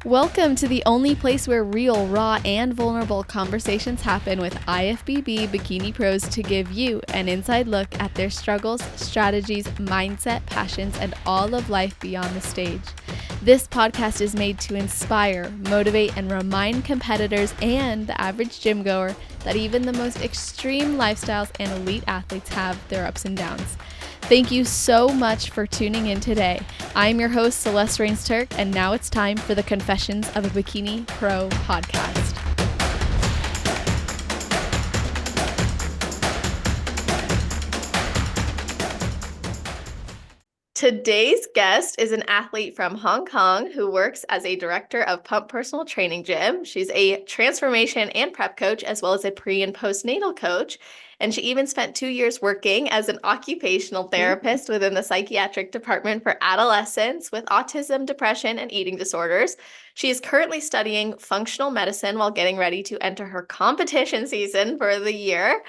Welcome to the only place where real, raw, and vulnerable conversations happen with IFBB Bikini Pros to give you an inside look at their struggles, strategies, mindset, passions, and all of life beyond the stage. This podcast is made to inspire, motivate, and remind competitors and the average gym goer that even the most extreme lifestyles and elite athletes have their ups and downs. Thank you so much for tuning in today. I'm your host, Celeste Rains-Turk, and now it's time for the Confessions of a Bikini Pro podcast. Today's guest is an athlete from Hong Kong who works as a director of Pump Personal Training Gym. She's a transformation and prep coach, as well as a pre- and postnatal coach. And she even spent 2 years working as an occupational therapist within the psychiatric department for adolescents with autism, depression, and eating disorders. She is currently studying functional medicine while getting ready to enter her competition season for the year.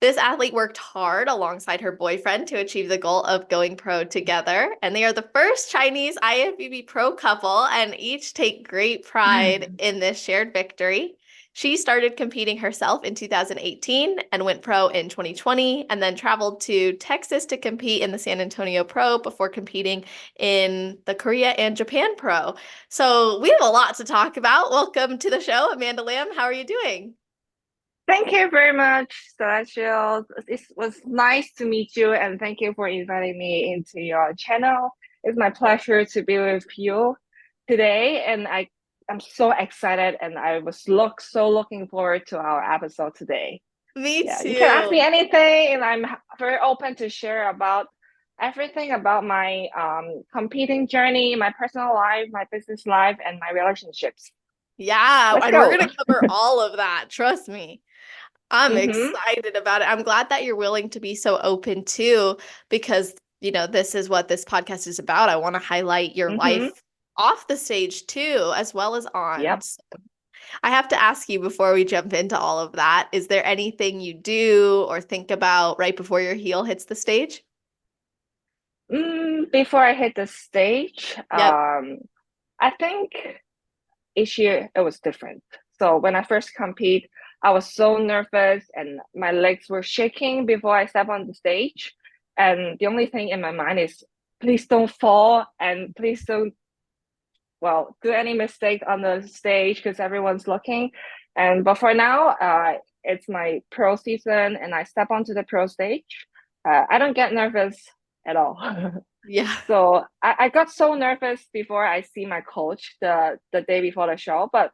This athlete worked hard alongside her boyfriend to achieve the goal of going pro together, and they are the first Chinese IFBB Pro couple and each take great pride in this shared victory. She started competing herself in 2018 and went pro in 2020, and then traveled to Texas to compete in the San Antonio Pro before competing in the Korea and Japan Pro. So we have a lot to talk about. Welcome to the show, Amanda Lam. How are you doing? Thank you very much, Celestial. It was nice to meet you, and thank you for inviting me into your channel. It's my pleasure to be with you today, and I'm so excited, and I was looking forward to our episode today. Me Yeah, too. you can ask me anything, and I'm very open to share about everything about my competing journey, my personal life, my business life, and my relationships. Yeah, Let's and we're go. going to cover all of that. Trust me. I'm Mm-hmm. excited about it. I'm glad that you're willing to be so open too, because, this is what this podcast is about. I want to highlight your Mm-hmm. life off the stage too, as well as on. Yep. So I have to ask you before we jump into all of that, is there anything you do or think about right before your heel hits the stage? Before I hit the stage, Yep. I think each year it was different. So when I first compete, I was so nervous and my legs were shaking before I step on the stage. And the only thing in my mind is, please don't fall and please don't, do any mistake on the stage because everyone's looking. But for now, it's my pro season and I step onto the pro stage. I don't get nervous at all. Yeah. So I got so nervous before I see my coach the day before the show, but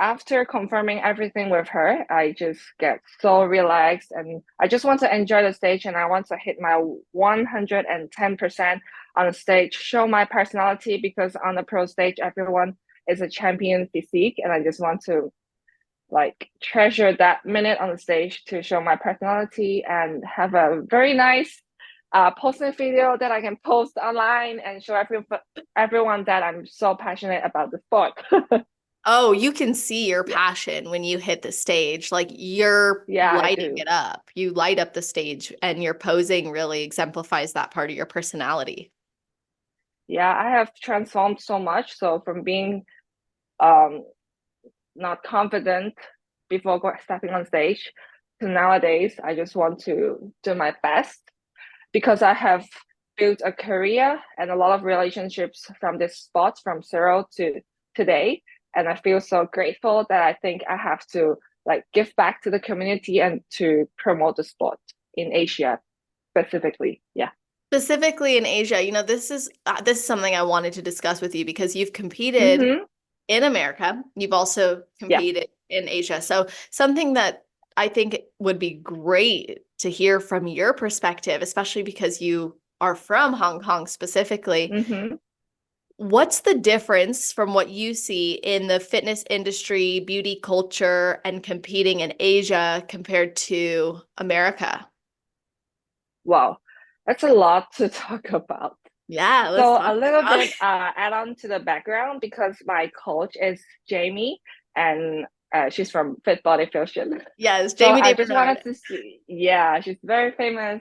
after confirming everything with her, I just get so relaxed and I just want to enjoy the stage and I want to hit my 110% on the stage, show my personality because on the pro stage, everyone is a champion physique and I just want to treasure that minute on the stage to show my personality and have a very nice posting video that I can post online and show everyone that I'm so passionate about the sport. Oh, you can see your passion when you hit the stage. Like you're Yeah, I lighting do. it up. You light up the stage and your posing really exemplifies that part of your personality. Yeah, I have transformed so much. So from being um not confident before stepping on stage to nowadays, I just want to do my best because I have built a career and a lot of relationships from this spot from zero to today. And I feel so grateful that I think I have to give back to the community and to promote the sport in Asia specifically. Yeah. Specifically in Asia, this is something I wanted to discuss with you because you've competed Mm-hmm. in America. You've also Yeah. competed in Asia. So something that I think would be great to hear from your perspective, especially because you are from Hong Kong specifically. Mm-hmm. What's the difference from what you see in the fitness industry, beauty culture, and competing in Asia compared to America? Wow. That's a lot to talk about. Yeah, let's So talk a little about bit it. add on to the background because my coach is Jamie and she's from Fit Body Fusion. Yes, So Jamie I Day just Bernard. wanted to see, yeah, she's very famous.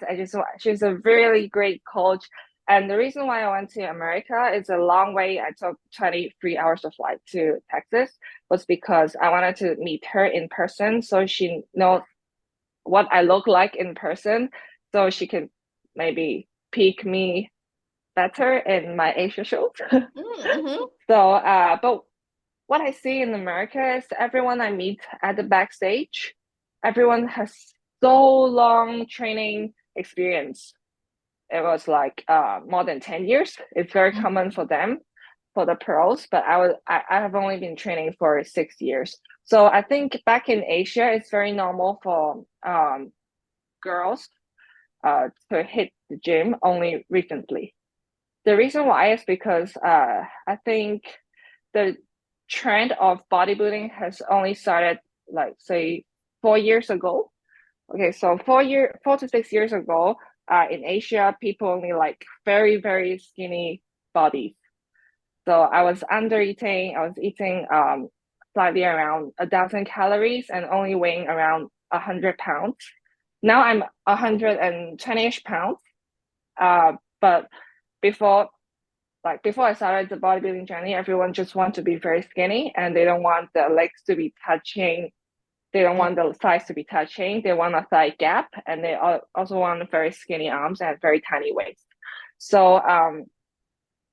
She's a really great coach. And the reason why I went to America is a long way. I took 23 hours of flight to Texas was because I wanted to meet her in person so she knows what I look like in person so she can maybe pick me better in my Asia shows. Mm-hmm. But what I see in America is everyone I meet at the backstage, everyone has so long training experience. It was like more than 10 years. It's very common for them, for the pros, but I have only been training for 6 years. So I think back in Asia, it's very normal for girls to hit the gym only recently. The reason why is because I think the trend of bodybuilding has only started like say 4 years ago. Okay, so 4 to 6 years ago, in Asia, people only like very, very skinny bodies. So I was under eating. I was eating slightly around 1,000 calories and only weighing around 100 pounds. Now I'm 120-ish pounds. But before before I started the bodybuilding journey, everyone just want to be very skinny and they don't want the legs to be touching. They don't want the thighs to be touching. They want a thigh gap, and they also want very skinny arms and very tiny waist. So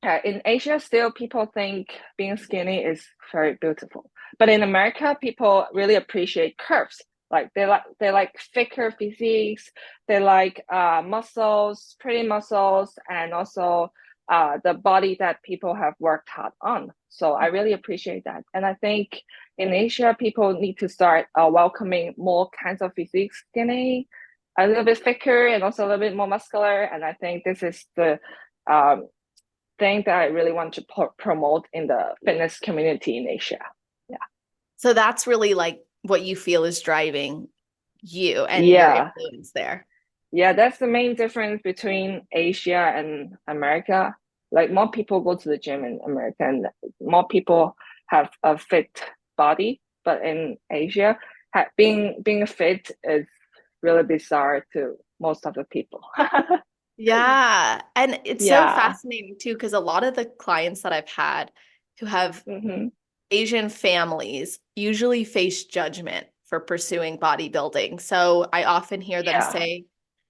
in Asia, still people think being skinny is very beautiful, but in America, people really appreciate curves. Like they like thicker physiques. They like muscles, pretty muscles, and also the body that people have worked hard on. So I really appreciate that, and I think in Asia, people need to start welcoming more kinds of physiques, skinny, a little bit thicker, and also a little bit more muscular. And I think this is the um, thing that I really want to promote in the fitness community in Asia. Yeah. So that's really like what you feel is driving you and your Yeah. influence there. Yeah, that's the main difference between Asia and America. Like more people go to the gym in America and more people have a fit body, but in Asia, being fit is really bizarre to most of the people. Yeah. And it's so Yeah. fascinating too, because a lot of the clients that I've had who have Hmm. Asian families usually face judgment for pursuing bodybuilding. So I often hear them Yeah. say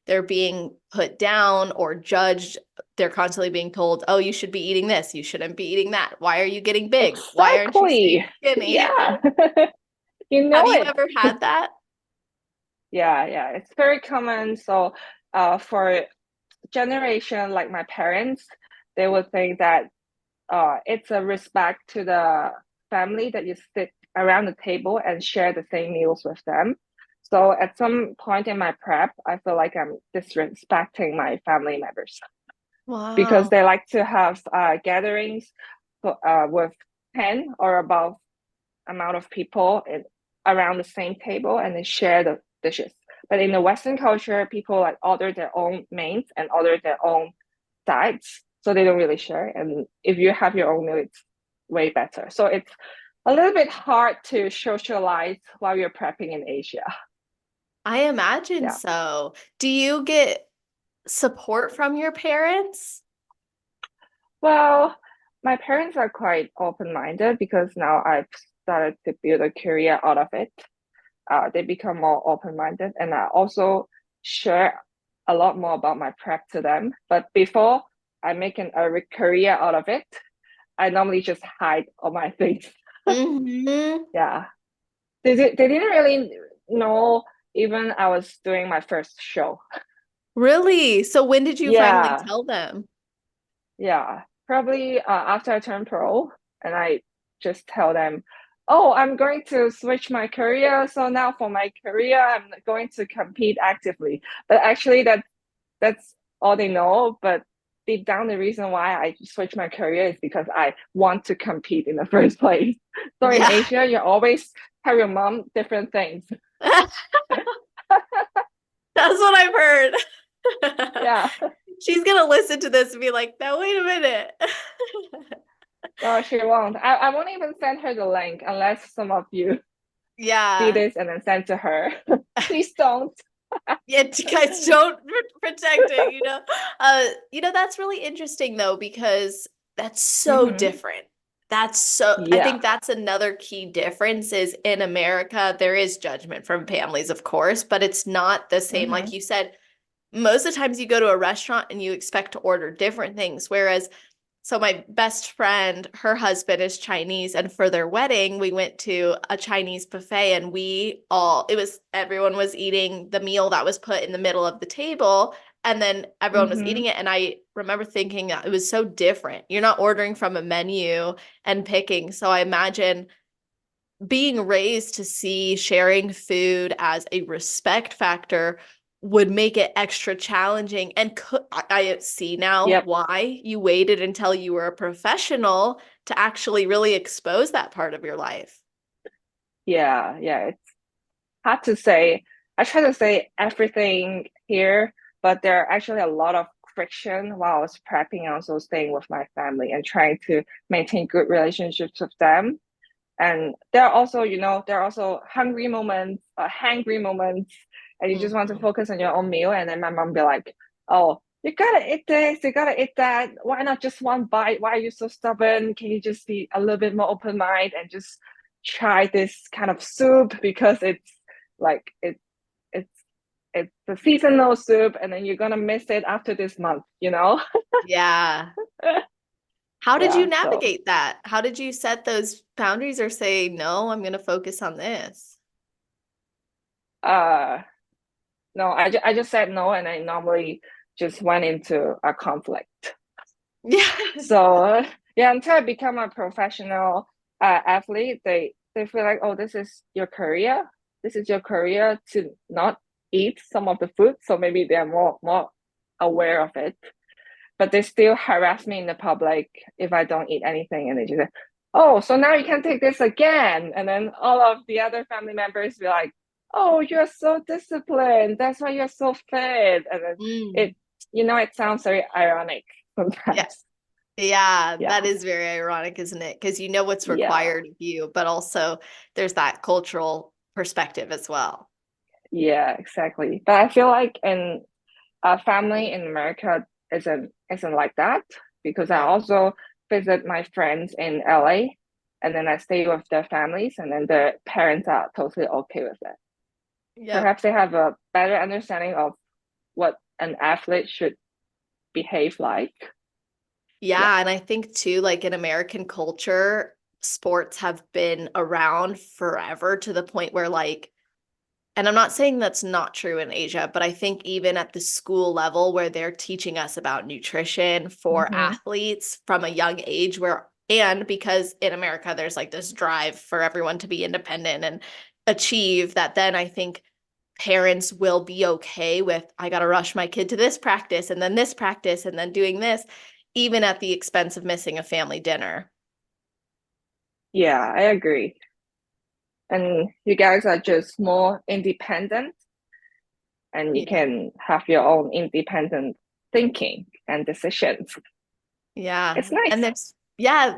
they're being put down or judged. They're constantly being told, oh, you should be eating this. You shouldn't be eating that. Why are you getting big? Why aren't you Exactly. staying skinny? Yeah. You Have know you it. ever had that? Yeah, yeah. It's very common. So for generation like my parents, they would think that it's a respect to the family that you sit around the table and share the same meals with them. So at some point in my prep, I feel like I'm disrespecting my family members because Wow. they like to have gatherings with 10 or above amount of people around the same table and they share the dishes. But in the Western culture, people like order their own mains and order their own sides, so they don't really share. And if you have your own meal, it's way better. So it's a little bit hard to socialize while you're prepping in Asia. I imagine Yeah. so. Do you get support from your parents? Well, my parents are quite open-minded because now I've started to build a career out of it. They become more open-minded, and I also share a lot more about my prep to them. But before I make a career out of it, I normally just hide all my things. Hmm. Yeah, they didn't really know even I was doing my first show. Really? So when did you finally Yeah, tell them? yeah, probably after I turned pro, and I just tell them, "Oh, I'm going to switch my career. So now for my career, I'm going to compete actively." But actually, that's all they know. But deep down, the reason why I switched my career is because I want to compete in the first place. So in Yeah. Asia, you always tell your mom different things. That's what I've heard. Yeah. She's gonna listen to this and be like, now wait a minute. No, she won't. I won't even send her the link unless some of you see Yeah. this and then send to her. Please don't. Yeah, guys, don't protect it, you know. That's really interesting though, because that's so Mm-hmm. different. I Yeah. think that's another key difference is in America, there is judgment from families, of course, but it's not the same. Mm-hmm. Like you said, most of the times you go to a restaurant and you expect to order different things, whereas so my best friend, her husband is Chinese, and for their wedding, we went to a Chinese buffet and everyone was eating the meal that was put in the middle of the table, and then everyone was Mm-hmm. eating it. And I remember thinking that it was so different. You're not ordering from a menu and picking. So I imagine being raised to see sharing food as a respect factor would make it extra challenging. And I see now Yep. why you waited until you were a professional to actually really expose that part of your life. Yeah. Yeah. It's hard to say. I try to say everything here, but there are actually a lot of friction while I was prepping and also staying with my family and trying to maintain good relationships with them. And there are also hungry moments, hangry moments, and you just want to Mhm. focus on your own meal. And then my mom be like, "Oh, you gotta eat this, you gotta eat that. Why not just one bite? Why are you so stubborn? Can you just be a little bit more open mind and just try this kind of soup because like it's it's the seasonal soup, and then you're gonna miss it after this month, you know?" Yeah. How did you Yeah. So, navigate that? How did you set those boundaries or say, no, I'm going to focus on this? uh, no, I just said no, and I normally just went into a conflict. Yeah. So yeah, until I become a professional athlete, they feel like, oh, this is your career. This is your career to not eat some of the food. So maybe they're more aware of it. But they still harass me in the public if I don't eat anything, and they just say, "Oh, so now you can take this again." And then all of the other family members be like, "Oh, you're so disciplined. That's why you're so fit." And then Mm. it, it sounds very ironic Yeah. sometimes. Yeah, that Yeah, is very ironic, isn't it? Because you know what's yeah, required of you, but also there's that cultural perspective as well. yeah, exactly. But I feel like in a family in America isn't like that because I Yeah. also visit my friends in LA, and then I stay with their families, and then the parents are totally okay with it. Yep. Perhaps they have a better understanding of what an athlete should behave like. Yeah. Yeah, and I think too, like in American culture, sports have been around forever to the point where and I'm not saying that's not true in Asia, but I think even at the school level where they're teaching us about nutrition for Mm-hmm. athletes from a young age, and because in America there's like this drive for everyone to be independent and achieve that, then I think parents will be okay with, I got to rush my kid to this practice and then this practice and then doing this, even at the expense of missing a family dinner. Yeah, I agree. And you guys are just more independent, and you Yeah. can have your own independent thinking and decisions. Yeah. It's And nice.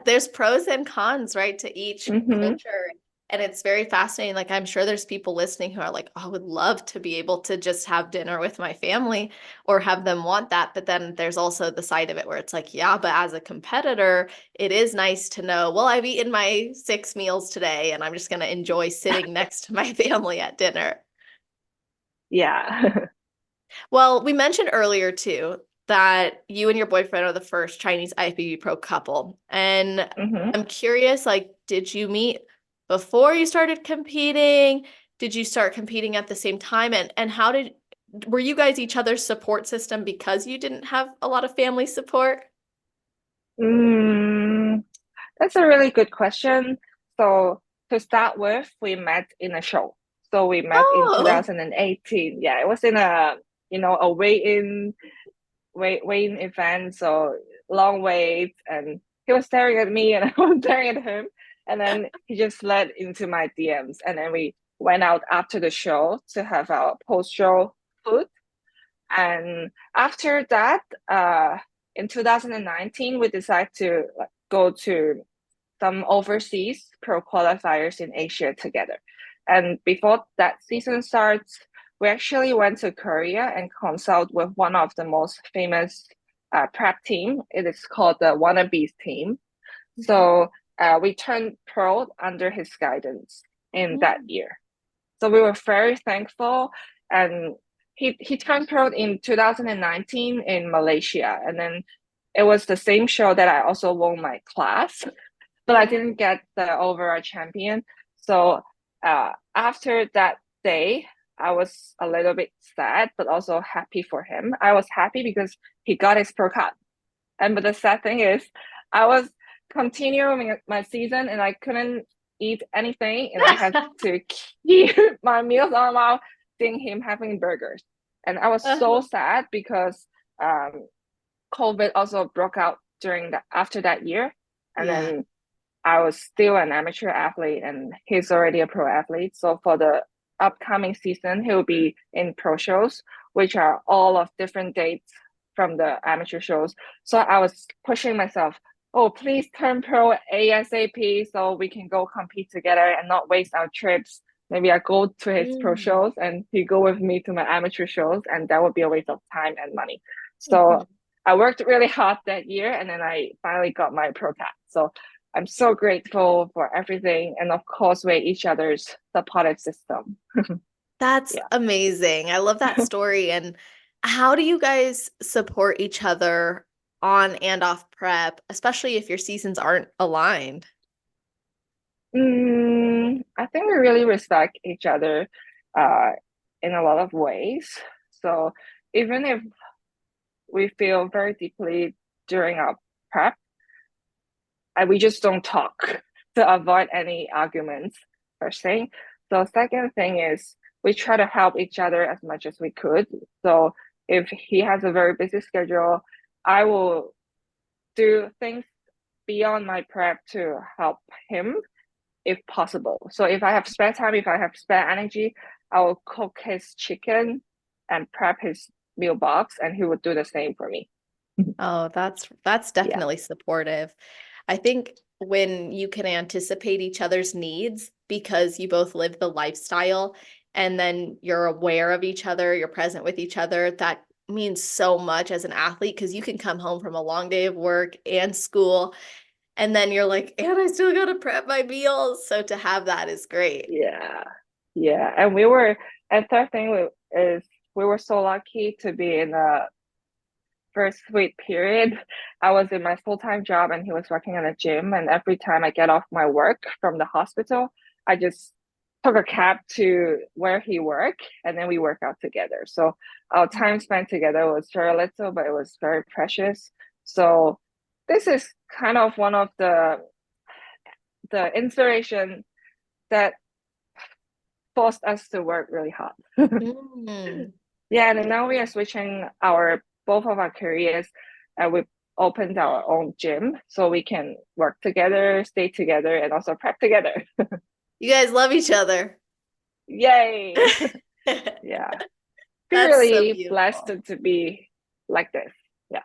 there's pros and cons, right, to each Mm-hmm. culture. And it's very fascinating. Like, I'm sure there's people listening who are like, oh, I would love to be able to just have dinner with my family or have them want that. But then there's also the side of it where it's like, yeah, but as a competitor, it is nice to know, well, I've eaten my 6 meals today and I'm just going to enjoy sitting next to my family at dinner. Yeah. Well, we mentioned earlier too that you and your boyfriend are the first Chinese IFBB Pro couple. And Mm-hmm. I'm curious, like, did you meet before you started competing? Did you start competing at the same time? And were you guys each other's support system because you didn't have a lot of family support? Mm, that's a really good question. So to start with, we met in a show. So we met in Oh, 2018. Yeah, it was in a weigh-in event. So long wait, and he was staring at me, and I was staring at him. And then he just slid into my DMs, and then we went out after the show to have our post-show food. And after that, in 2019, we decided to like, go to some overseas pro qualifiers in Asia together. And before that season starts, we actually went to Korea and consult with one of the most famous prep team. It is called the Wannabes team. So we turned pro under his guidance in that year. So we were very thankful. And he turned pro in 2019 in Malaysia. And then it was the same show that I also won my class, but I didn't get the overall champion. So after that day, I was a little bit sad, but also happy for him. I was happy because he got his pro card. But the sad thing is, I was continuing my season and I couldn't eat anything, and I had to keep my meals on while seeing him having burgers. And I was so sad because COVID also broke out after that year, and then I was still an amateur athlete, and he's already a pro athlete. So for the upcoming season, he'll be in pro shows, which are all of different dates from the amateur shows. So I was pushing myself, oh, please turn pro ASAP so we can go compete together and not waste our trips. Maybe I go to his pro shows and he go with me to my amateur shows, and that would be a waste of time and money. So I worked really hard that year, and then I finally got my pro card. So I'm so grateful for everything. And of course, we're each other's supportive system. That's amazing. I love that story. And how do you guys support each other on and off prep, especially if your seasons aren't aligned? I think we really respect each other in a lot of ways. So even if we feel very deeply during our prep, and we just don't talk to avoid any arguments, first thing. So second thing is we try to help each other as much as we could. So if he has a very busy schedule, I will do things beyond my prep to help him if possible. So if I have spare time, if I have spare energy, I will cook his chicken and prep his meal box, and he would do the same for me. Oh, that's definitely supportive. I think when you can anticipate each other's needs because you both live the lifestyle and then you're aware of each other, you're present with each other, that means so much as an athlete because you can come home from a long day of work and school and then you're like, and I still gotta prep my meals. So to have that is great. Yeah. And third thing is we were so lucky to be in a first sweet period. I was in my full-time job and he was working in a gym. And every time I get off my work from the hospital, I just took a cab to where he worked, and then we work out together. So our time spent together was very little, but it was very precious. So this is kind of one of the inspiration that forced us to work really hard. Yeah, and now we are switching both of our careers, and we've opened our own gym so we can work together, stay together, and also prep together. You guys love each other. Yay! Yeah. Feel really so blessed to be like this. Yeah.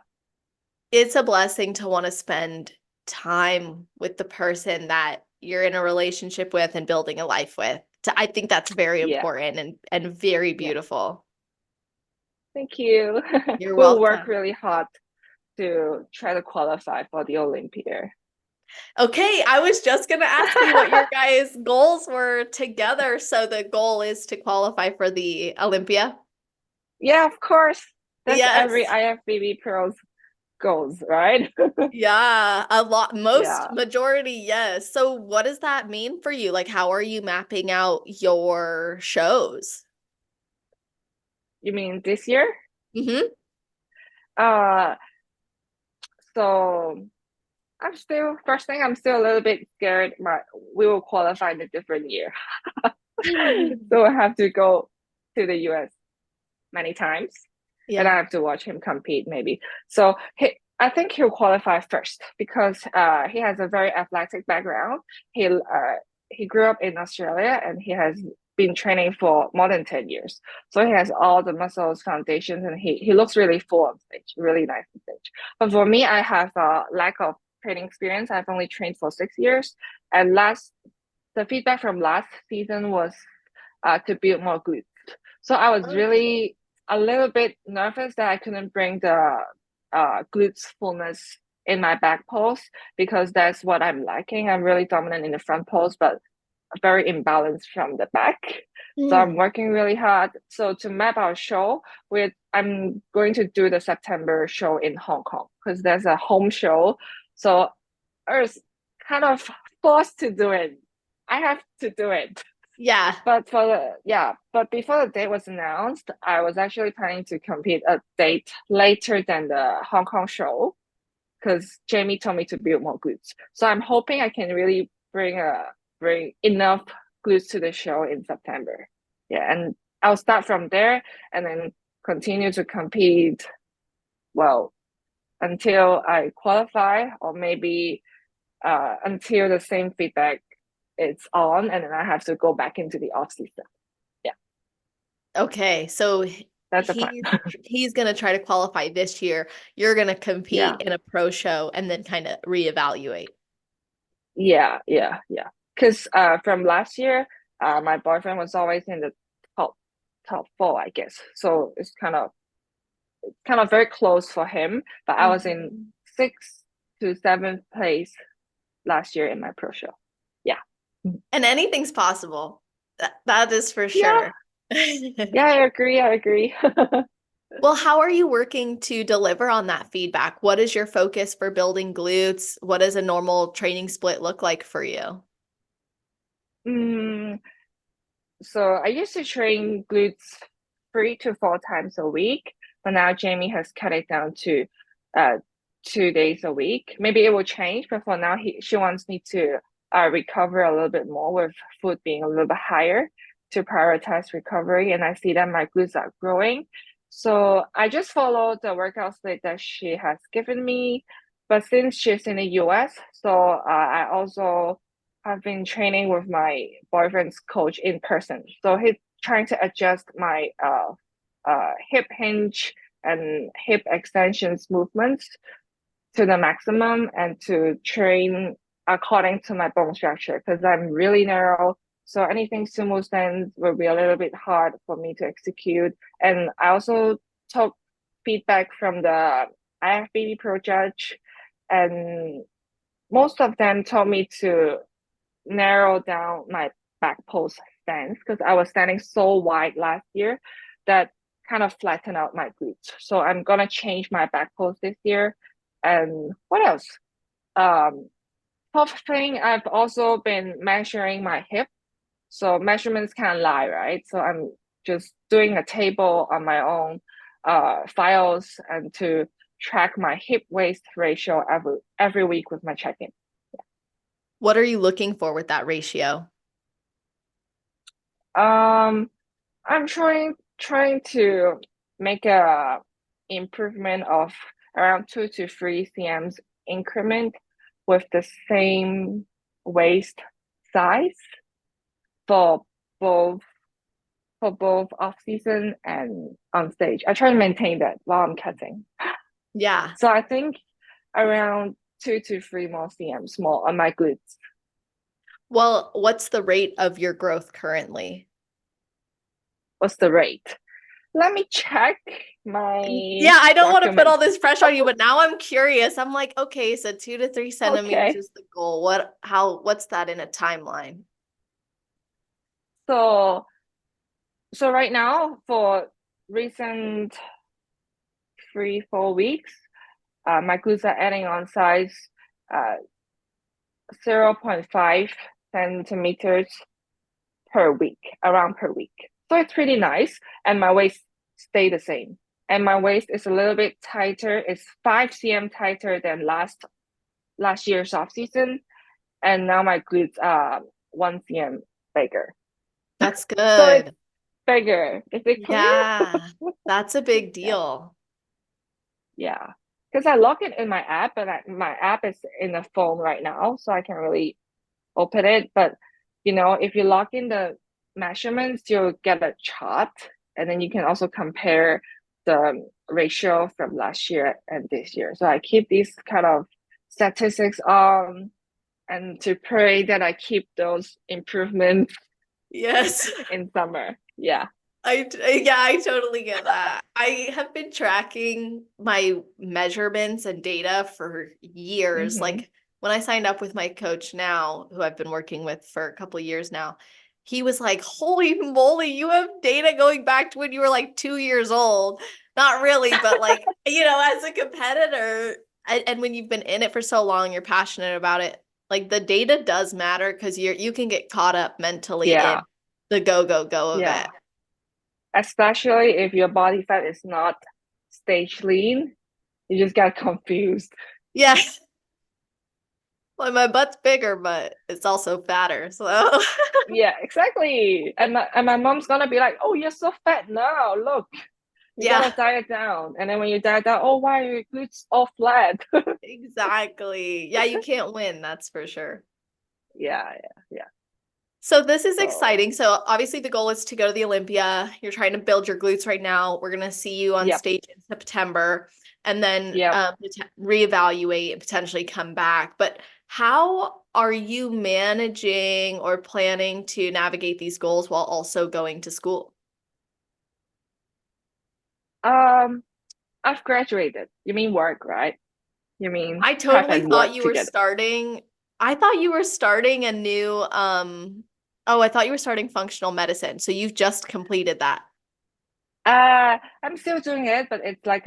It's a blessing to want to spend time with the person that you're in a relationship with and building a life with. I think that's very important and very beautiful. Thank you. You're We'll welcome. work really hard to try to qualify for the Olympia. Okay, I was just going to ask you what your guys' goals were together. So the goal is to qualify for the Olympia? Yeah, of course. That's every IFBB Pro's goals, right? Yeah, majority, yes. So what does that mean for you? Like, how are you mapping out your shows? You mean this year? Mm-hmm. So I'm still a little bit scared we will qualify in a different year. So I have to go to the US many times. And I have to watch him compete maybe. So I think he'll qualify first because he has a very athletic background. He grew up in Australia and he has been training for more than 10 years. So he has all the muscles, foundations, and he looks really full on stage, really nice on stage. But for me, I have a lack of training experience. I've only trained for 6 years. And the feedback from last season was to build more glutes. So I was Okay. really a little bit nervous that I couldn't bring the glutes fullness in my back pose because that's what I'm lacking. I'm really dominant in the front pose, but very imbalanced from the back. So I'm Mm. working really hard. So to map our show, I'm going to do the September show in Hong Kong because there's a home show. So I was kind of forced to do it. I have to do it. Yeah. But before the date was announced, I was actually planning to compete a date later than the Hong Kong show because Jamie told me to build more glutes. So I'm hoping I can really bring enough glutes to the show in September. Yeah, and I'll start from there and then continue to compete, well, until I qualify or maybe until the same feedback is on and then I have to go back into the off season. Yeah, Okay. So that's the plan. he's he's gonna try to qualify this year. You're gonna Yeah. compete in a pro show and then kind of reevaluate. Yeah. Because from last year, my boyfriend was always in the top top four, I guess. So it's kind of very close for him. But I was in Mhm. sixth to seventh place last year in my pro show. Yeah. And anything's possible. That is for Yeah, sure. yeah, I agree. Well, how are you working to deliver on that feedback? What is your focus for building glutes? What does a normal training split look like for you? Mm, so I used to train glutes 3 to 4 times a week, but now Jamie has cut it down to uh 2 days a week. Maybe it will change, but for now she wants me to recover a little bit more with food being a little bit higher to prioritize recovery. And I see that my glutes are growing. So I just follow the workout split that she has given me. But since she's in the US, so I also have been training with my boyfriend's coach in person. So he's trying to adjust my hip hinge and hip extensions movements to the maximum and to train according to my bone structure because I'm really narrow. So anything sumo stance will be a little bit hard for me to execute. And I also took feedback from the IFBB Pro judge, and most of them told me to narrow down my back post stance because I was standing so wide last year that kind of flattened out my glutes. So I'm gonna change my back post this year. And what else? Um, Top thing, I've also been measuring my hip. So measurements can lie, right? So I'm just doing a table on my own files and to track my hip waist ratio every week with my check-in. What are you looking for with that ratio? Um, I'm trying to make a improvement of around 2 to 3 cms increment with the same waist size for both off season and on stage. I try to maintain that while I'm cutting. Yeah. So I think around 2 to 3 more cms more on my glutes. Well, what's the rate of your growth currently? What's the rate? Let me check my Yeah, I don't want to put all documents. this pressure on you, but now I'm curious. I'm like, okay, so 2 to 3 centimeters Okay. is the goal. What's that in a timeline? So right now for recent 3 4 weeks, my glutes are adding on size uh 0.5 centimeters per week, around per week. So it's pretty nice, and my waist stay the same. And my waist is a little bit tighter. It's 5 cm tighter than last year's off season, and now my glutes are 1 cm bigger. That's So it's good. bigger. Is it clear? Yeah, that's a big Yeah. deal. Yeah, because I lock it in my app, but my app is in the phone right now, so I can really open it. But if you lock in the measurements, you'll get a chart, and then you can also compare the ratio from last year and this year. So I keep these kind of statistics on, and to pray that I keep those improvements Yes. in summer. Yeah. Yeah, I totally get that. I have been tracking my measurements and data for years. Mm-hmm. Like when I signed up with my coach now, who I've been working with for a couple of years now, he was like, "Holy moly, you have data going back to when you were like 2 years old." Not really, but like, as a competitor, and when you've been in it for so long, you're passionate about it. Like the data does matter because you can get caught up mentally in Yeah, the go of yeah. it. Especially if your body fat is not stage lean, you just get confused. Yeah. Well, my butt's bigger, but it's also fatter. So Yeah, exactly. And my mom's gonna be like, "Oh, you're so fat now. Look, you yeah, gotta diet down." And then when you diet down, "Oh, why are your glutes all flat?" exactly. Yeah, you can't win, that's for sure. Yeah, yeah. So this is So, exciting. So obviously the goal is to go to the Olympia. You're trying to build your glutes right now. We're gonna see you on yep, stage in September and then yep. reevaluate and potentially come back. But how are you managing or planning to navigate these goals while also going to school? Um, I've graduated. You mean work, right? You mean I have totally and thought work you were together. starting. I thought you were starting a new I thought you were starting functional medicine. So you've just completed that. I'm still doing it, but it's like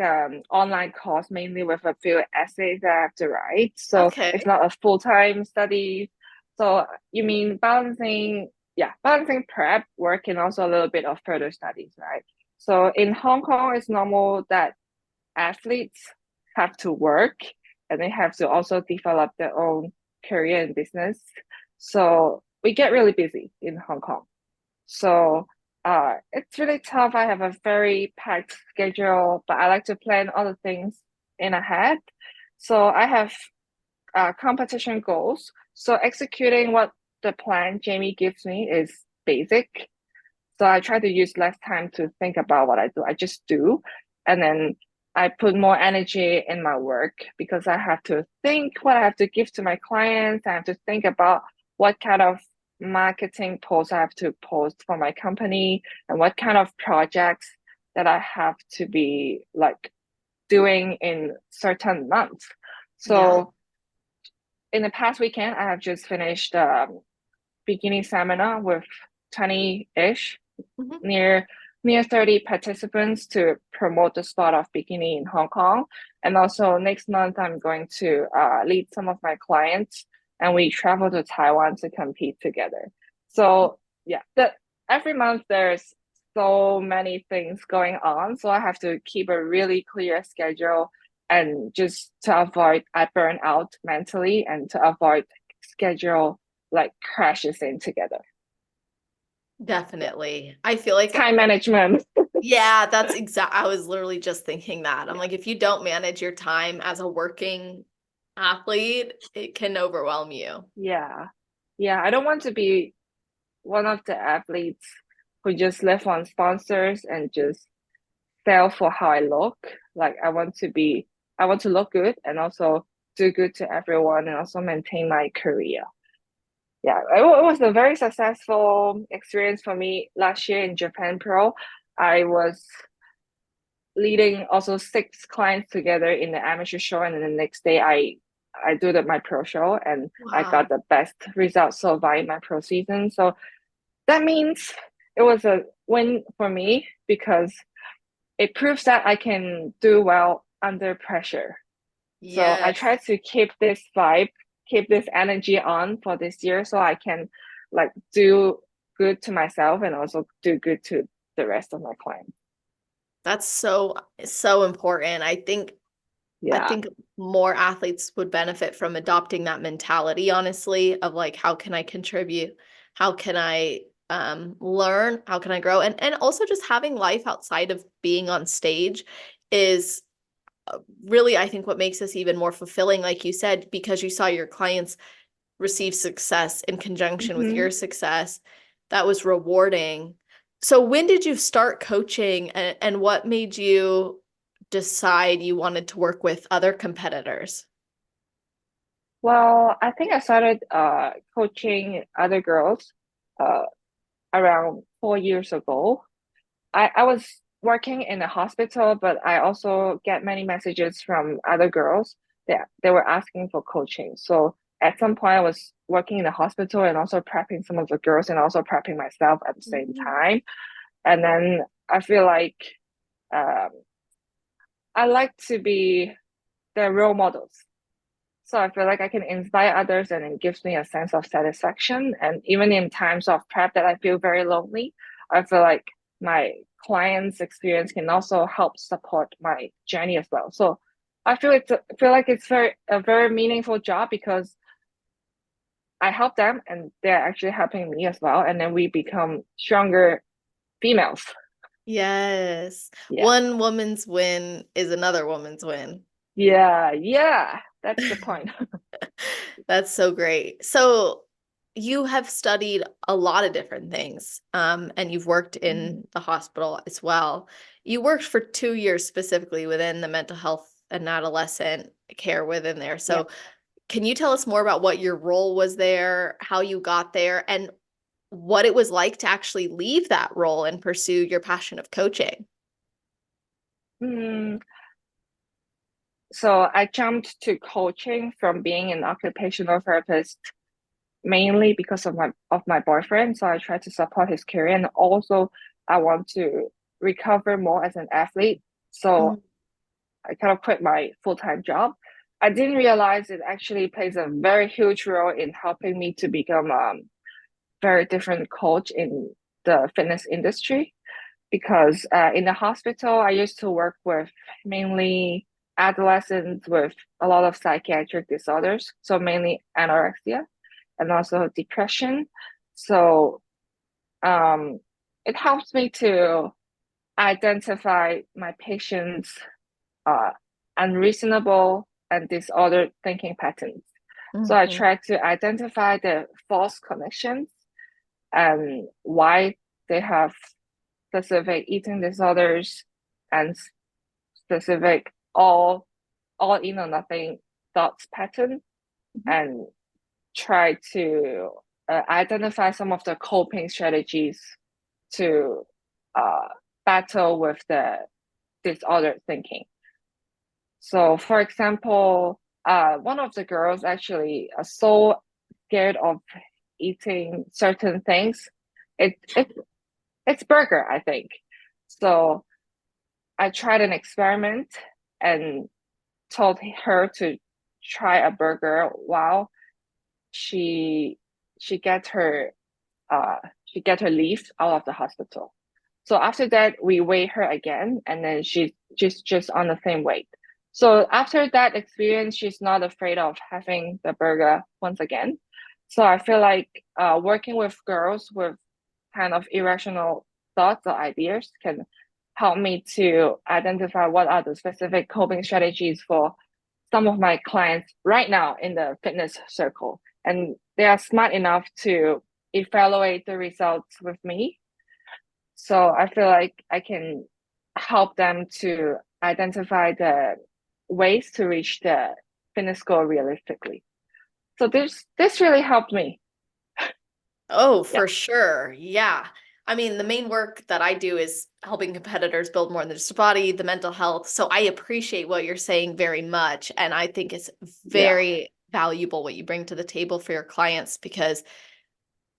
online course mainly with a few essays that I have to write. So it's Okay. not a full-time study. So you mean balancing, yeah, balancing prep work and also a little bit of further studies, right? So in Hong Kong, it's normal that athletes have to work and they have to also develop their own career and business. So we get really busy in Hong Kong. So it's really tough. I have a very packed schedule, but I like to plan all the things in ahead. So I have competition goals. So executing what the plan Jamie gives me is basic. So I try to use less time to think about what I do. I just do. And then I put more energy in my work because I have to think what I have to give to my clients. I have to think about what kind of marketing posts I have to post for my company and what kind of projects that I have to be like doing in certain months. Yeah. So in the past weekend, I have just finished bikini seminar with 20-ish Mhm. near near 30 participants to promote the sport of bikini in Hong Kong. And also next month, I'm going to lead some of my clients and we travel to Taiwan to compete together. So yeah, every month there's so many things going on. So I have to keep a really clear schedule and just to avoid I burn out mentally and to avoid schedule like crashes in together. Yeah. Definitely. I feel like, Time management. yeah, I was literally just thinking that. I'm like, if you don't manage your time as a working athlete, it can overwhelm you. Yeah. Yeah. I don't want to be one of the athletes who just live on sponsors and just sell for how I look. Like I want to look good and also do good to everyone and also maintain my career. Yeah, it was a very successful experience for me last year in Japan Pro. I was leading also six clients together in the amateur show, and then the next day I do my pro show, and I got Wow. the best results so far in my pro season. So that means it was a win for me because it proves that I can do well under pressure. So I Yes. try to keep this vibe, keep this energy on for this year so I can like do good to myself and also do good to the rest of my clients. That's so important. I Yeah. think more athletes would benefit from adopting that mentality, honestly, of like, how can I contribute? How can I learn? How can I grow? And also just having life outside of being on stage is really, I think, what makes this even more fulfilling, like you said, because you saw your clients receive success in conjunction with Mm-hmm. your success. That was rewarding. So when did you start coaching and what made you decide you wanted to work with other competitors? Well, I think I started coaching other girls uh around 4 years ago. I was working in a hospital, but I also get many messages from other girls that they were asking for coaching. So at some point, I was working in the hospital and also prepping some of the girls and also prepping myself at the same Mhm. time. And then I feel like um, I like to be the role models. So I feel like I can inspire others and it gives me a sense of satisfaction. And even in times of prep that I feel very lonely, I feel like my clients' experience can also help support my journey as well. So feel like it's a very meaningful job because I help them and they're actually helping me as well. And then we become stronger females. Yes. Yeah. One woman's win is another woman's win. Yeah. Yeah. That's the point. That's so great. So you have studied a lot of different things, and you've worked Mhm. in the hospital as well. You worked for 2 years specifically within the mental health and adolescent care within there. Yeah. So can you tell us more about what your role was there, how you got there, and what it was like to actually leave that role and pursue your passion of coaching? Mm, so I jumped to coaching from being an occupational therapist mainly because of my boyfriend. So I try to support his career and also I want to recover more as an athlete. So Mm. I kind of quit my full-time job. I didn't realize it actually plays a very huge role in helping me to become a very different coach in the fitness industry because in the hospital, I used to work with mainly adolescents with a lot of psychiatric disorders, so mainly anorexia and also depression. So um, it helps me to identify my patients' uh, unreasonable and disordered thinking patterns. So I Mhm. try to identify the false connections and why they have specific eating disorders and specific all in or nothing thoughts pattern Mhm. and try to identify some of the coping strategies to uh, battle with the disordered thinking. So, for example, one of the girls actually so scared of eating certain things. It it's burger, I think. So I tried an experiment and told her to try a burger while she she get her uh she get her leave out of the hospital. So after that, we weigh her again, and then she's just on the same weight. So after that experience, she's not afraid of having the burger once again. So I feel like working with girls with kind of irrational thoughts or ideas can help me to identify what are the specific coping strategies for some of my clients right now in the fitness circle. And they are smart enough to evaluate the results with me. So I feel like I can help them to identify the ways to reach the fitness goal realistically. So this really helped me. Oh, Yeah. for sure. Yeah. I mean, the main work that I do is helping competitors build more than just a body, the mental health. So I appreciate what you're saying very much. And I think it's Yeah. very valuable what you bring to the table for your clients because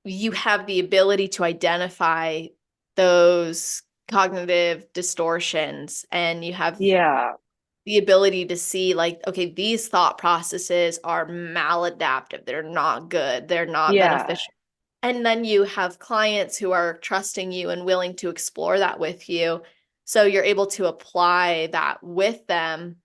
you have the ability to identify those cognitive distortions and you have Yeah. the ability to see like, okay, these thought processes are maladaptive. They're not good. They're not Yeah. beneficial. And then you have clients who are trusting you and willing to explore that with you. So you're able to apply that with them.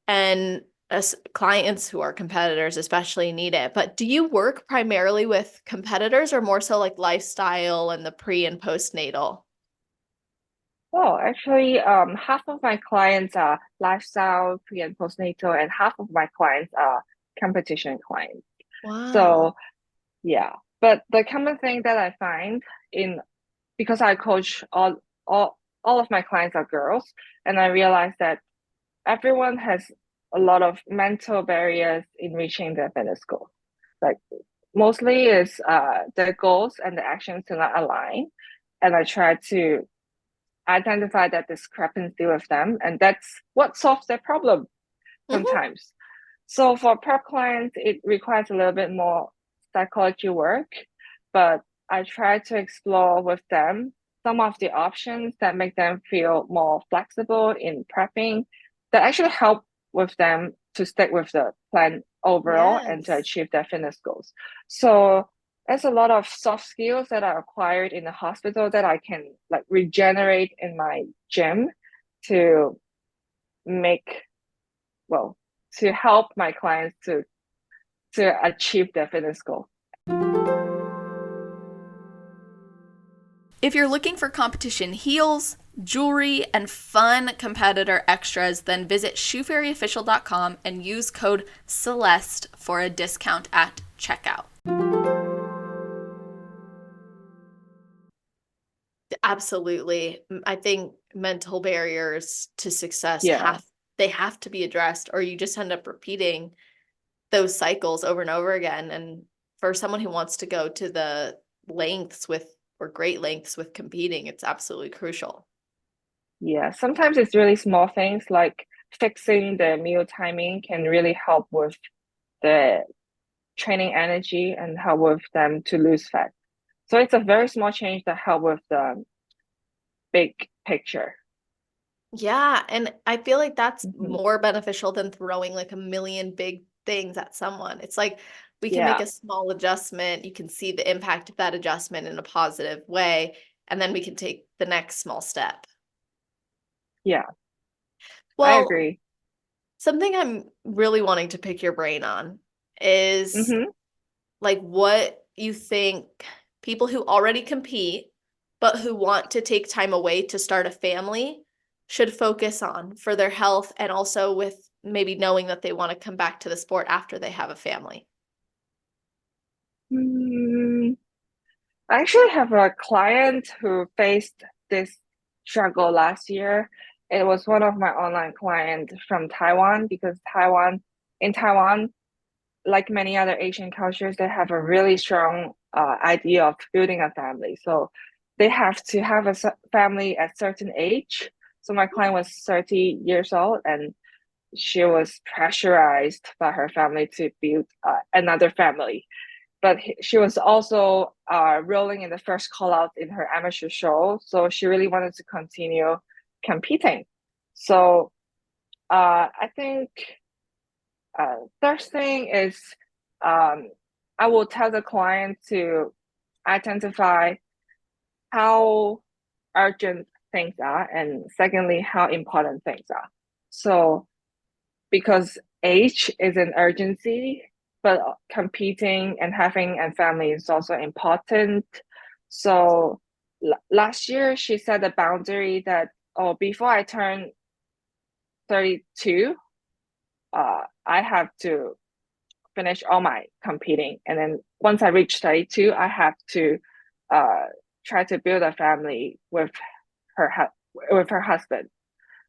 And as clients who are competitors especially need it. But do you work primarily with competitors or more so like lifestyle and the pre and postnatal? Well, actually, half of my clients are lifestyle, pre and postnatal, and half of my clients are competition clients. Wow. So yeah, but the common thing that I find in because I coach all of my clients are girls, and I realize that everyone has a lot of mental barriers in reaching their fitness goal. Like mostly is their goals and the actions do not align, and I try to identify that discrepancy with them, and that's what solves their problem Mhm. sometimes. So for prep clients, it requires a little bit more psychology work, but I try to explore with them some of the options that make them feel more flexible in prepping, that actually help with them to stick with the plan overall and to Yes. achieve their fitness goals. So there's a lot of soft skills that are acquired in the hospital that I can like regenerate in my gym to make, well, to help my clients to achieve their fitness goal. If you're looking for competition heels, jewelry, and fun competitor extras, then visit shoefairyofficial.com and use code Celeste for a discount at checkout. Absolutely. I think mental barriers to success Yeah. have to be addressed, or you just end up repeating those cycles over and over again. And for someone who wants to go to the lengths with, or great lengths with competing, it's absolutely crucial. Yeah. Sometimes it's really small things like fixing the meal timing can really help with the training energy and help with them to lose fat. So it's a very small change that help with the big picture. Yeah, and I feel like that's Mhm. more beneficial than throwing like a million big things at someone. It's like we can make Yeah. a small adjustment. You can see the impact of that adjustment in a positive way, and then we can take the next small step. Yeah. I Well, agree. something I'm really wanting to pick your brain on is Hmm. like what you think people who already compete but who want to take time away to start a family should focus on for their health, and also with maybe knowing that they want to come back to the sport after they have a family. Mm, I actually have a client who faced this struggle last year. It was one of my online clients from Taiwan because in Taiwan, like many other Asian cultures, they have a really strong idea of building a family. So they have to have a family at certain age. So my client was 30 years old and she was pressurized by her family to build another family. But she was also rolling in the first call out in her amateur show. So she really wanted to continue competing. So I think first thing is um, I will tell the client to identify how urgent things are, and secondly, how important things are. So, because age is an urgency, but competing and having a family is also important. So, last year she set a boundary that, oh, before I turn 32, I have to finish all my competing. And then once I reach 32, I have to uh, try to build a family her with her husband.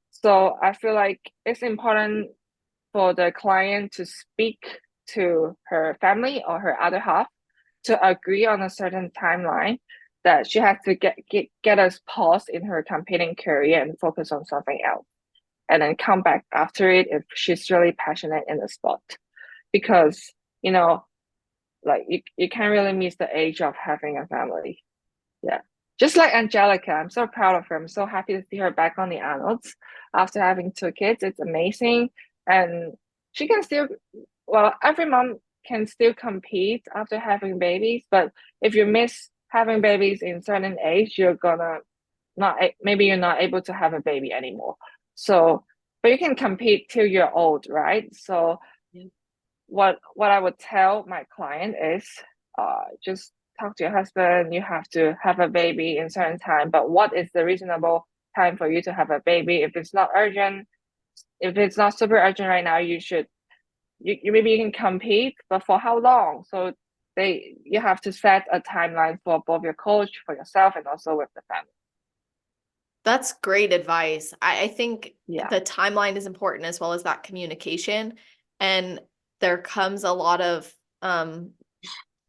So I feel like it's important for the client to speak to her family or her other half to agree on a certain timeline that she has to get us pause in her competing career and focus on something else, and then come back after it if she's really passionate in the sport. Because you know, like you can't really miss the age of having a family. Yeah. Just like Angelica, I'm so proud of her. I'm so happy to see her back on the Arnolds after having two kids. It's amazing. And she can still, well, every mom can still compete after having babies, but if you miss having babies in certain age, you're gonna not, maybe you're not able to have a baby anymore. So, but you can compete till you're old, right? So what I would tell my client is just talk to your husband. You have to have a baby in certain time, but what is the reasonable time for you to have a baby? If it's not urgent, if it's not super urgent right now, you should you maybe you can compete, but for how long? So you have to set a timeline for both your coach, for yourself, and also with the family. That's great advice. I think Yeah. the timeline is important, as well as that communication. And there comes a lot of,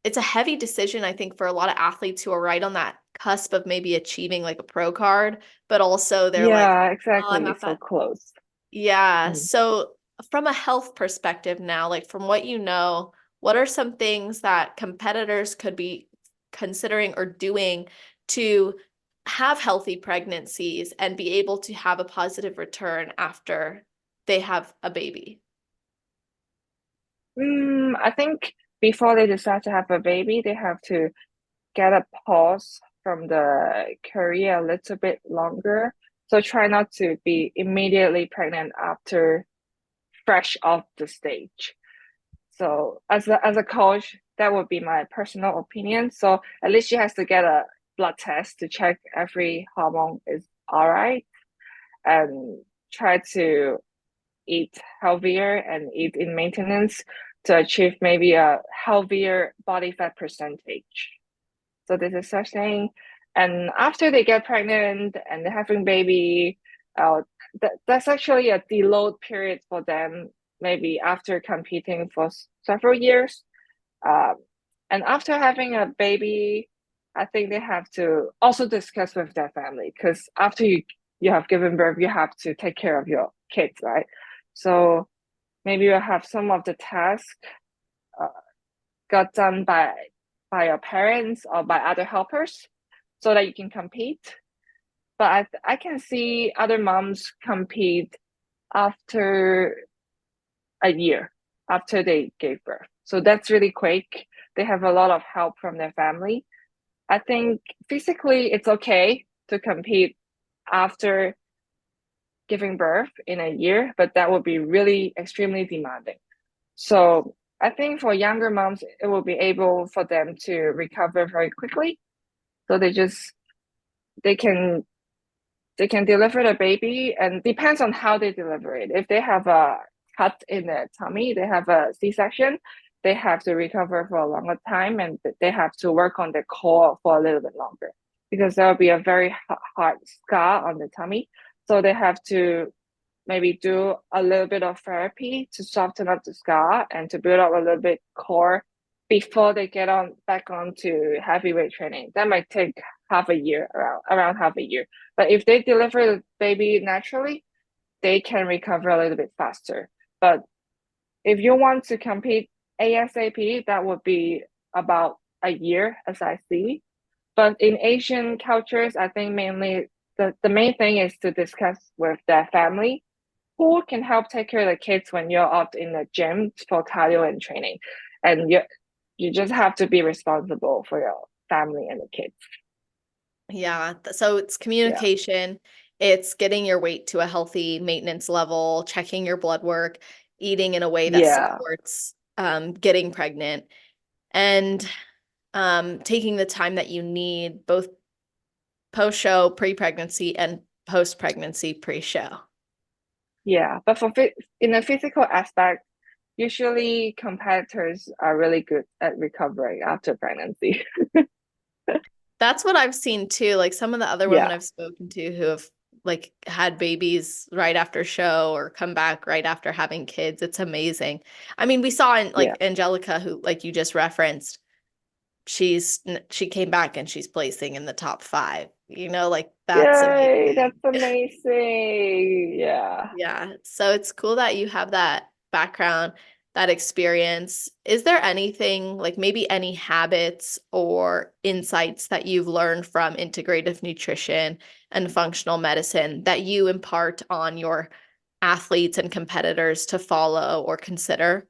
it's a heavy decision, I think, for a lot of athletes who are right on that cusp of maybe achieving like a pro card, but also they're like, Yeah, oh, I'm exactly. not It's so that. close. Yeah. Mm. So from a health perspective now, like from what you know, what are some things that competitors could be considering or doing to have healthy pregnancies and be able to have a positive return after they have a baby? I think before they decide to have a baby, they have to get a pause from the career a little bit longer. So try not to be immediately pregnant after fresh off the stage. So as a coach, that would be my personal opinion. So at least she has to get a blood test to check every hormone is all right, and try to eat healthier and eat in maintenance to achieve maybe a healthier body fat percentage. So this is such thing. And after they get pregnant and they're having baby, that's actually a deload period for them, maybe after competing for several years. Um, and after having a baby, I think they have to also discuss with their family because after you have given birth, you have to take care of your kids, right? So maybe you have some of the tasks uh, got done by your parents or by other helpers so that you can compete. But I can see other moms compete after a year after they gave birth. So that's really quick. They have a lot of help from their family. I think physically it's okay to compete after giving birth in a year, but that would be really extremely demanding. So I think for younger moms, it will be able for them to recover very quickly. So they can they can deliver the baby and depends on how they deliver it. If they have a cut in their tummy, they have a C-section, they have to recover for a longer time and they have to work on the core for a little bit longer because there will be a very hard scar on the tummy. So they have to maybe do a little bit of therapy to soften up the scar and to build up a little bit core before they get on back onto heavyweight training. That might take half a year, around half a year. But if they deliver the baby naturally, they can recover a little bit faster. But if you want to compete ASAP, that would be about a year, as I see. But in Asian cultures, I think mainly the main thing is to discuss with their family who can help take care of the kids when you're out in the gym for cardio and training. And you just have to be responsible for your family and the kids. Yeah. So it's Yeah. communication, it's getting your weight to a healthy maintenance level, checking your blood work, eating in a way that Yeah. supports getting pregnant, and taking the time that you need both post-show, pre-pregnancy, and post-pregnancy pre-show. Yeah. But in a physical aspect, usually competitors are really good at recovering after pregnancy. That's what I've seen too. Like some of the other women Yeah. I've spoken to who have like had babies right after show or come back right after having kids. It's amazing. I mean, we saw in Yeah. like Angelica, who like you just referenced, she came back and she's placing in the top 5. You know, like that's Yay, amazing. that's amazing. Yeah. Yeah. So it's cool that you have that background, that experience. Is there anything, like maybe any habits or insights that you've learned from integrative nutrition and functional medicine that you impart on your athletes and competitors to follow or consider?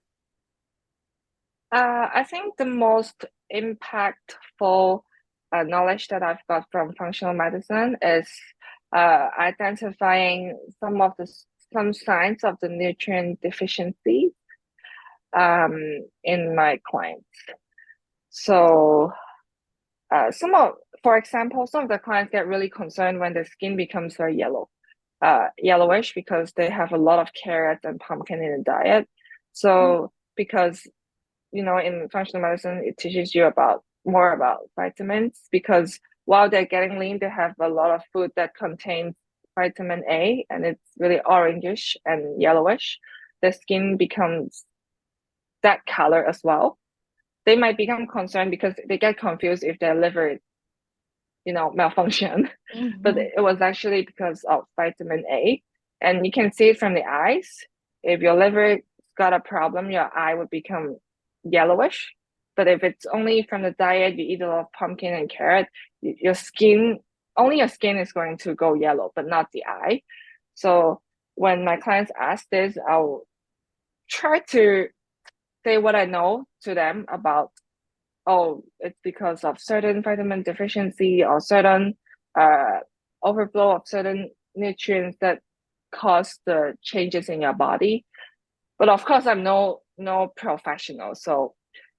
I think the most impactful knowledge that I've got from functional medicine is identifying some signs of the nutrient deficiency in my clients. So for example, some of the clients get really concerned when the skin becomes very yellowish because they have a lot of carrots and pumpkin in the diet. So because in functional medicine, it teaches you more about vitamins because while they're getting lean, they have a lot of food that contains vitamin A and it's really orangish and yellowish. The skin becomes that color as well. They might become concerned because they get confused if their liver malfunction. But Mhm. it was actually because of vitamin A. And you can see it from the eyes. If your liver got a problem, your eye would become yellowish. But if it's only from the diet, you eat a lot of pumpkin and carrot, your skin, only your skin is going to go yellow, but not the eye. So when my clients ask this, I'll try to say what I know to them about, oh, it's because of certain vitamin deficiency or certain uh, overflow of certain nutrients that cause the changes in your body. But of course, I'm no professional. So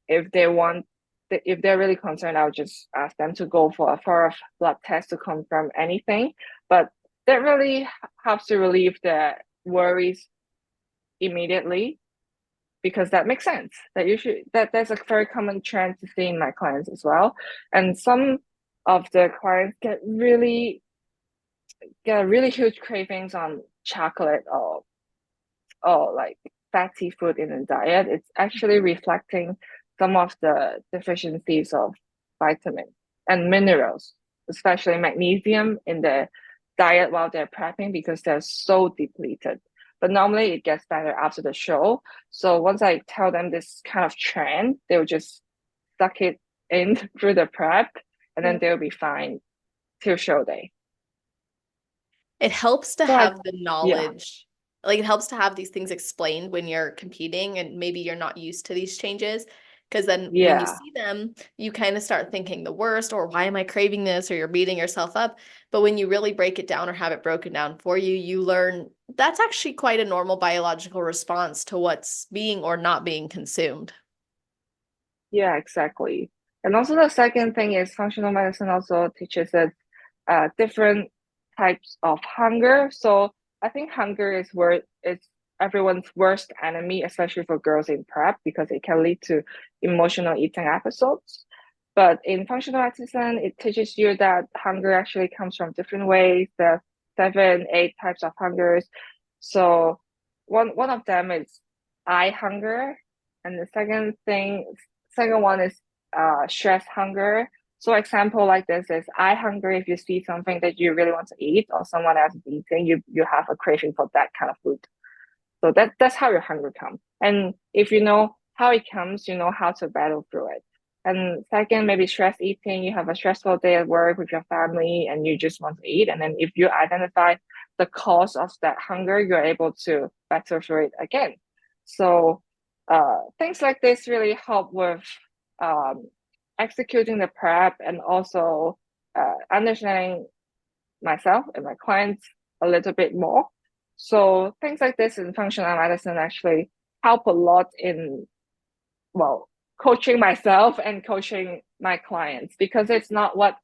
if they want, if they're really concerned, I'll just ask them to go for a thorough blood test to confirm anything. But that really helps to relieve the worries immediately, because that makes sense. That you should, that there's a very common trend to see in my clients as well. And some of the clients get really huge cravings on chocolate or like fatty food in the diet. It's actually reflecting some of the deficiencies of vitamins and minerals, especially magnesium in the diet while they're prepping, because they're so depleted. But normally it gets better after the show. So once I tell them this kind of trend, they'll just suck it in through the prep, and then they'll be fine till show day. It helps to So I, have the yeah, knowledge. Like it helps to have these things explained when you're competing and maybe you're not used to these changes. Because then when you yeah, see them, you kind of start thinking the worst, or why am I craving this? Or you're beating yourself up. But when you really break it down or have it broken down for you, you learn that's actually quite a normal biological response to what's being or not being consumed. yeah, exactly. And also the second thing is functional medicine also teaches us different types of hunger. So I think hunger is everyone's worst enemy, especially for girls in prep, because it can lead to emotional eating episodes. But in functional medicine, it teaches you that hunger actually comes from different ways. There are 7, 8 types of hungers. So one of them is I hunger, and the second one is stress hunger. So example like this is I hunger if you see something that you really want to eat or someone else is eating, you have a craving for that kind of food. So that's how your hunger comes. And if you know how it comes, you know how to battle through it. And second, maybe stress eating. You have a stressful day at work with your family and you just want to eat. And then if you identify the cause of that hunger, you're able to battle through it again. So things like this really help with um, executing the prep and also understanding myself and my clients a little bit more. So things like this in functional medicine actually help a lot in, well, coaching myself and coaching my clients, because it's not what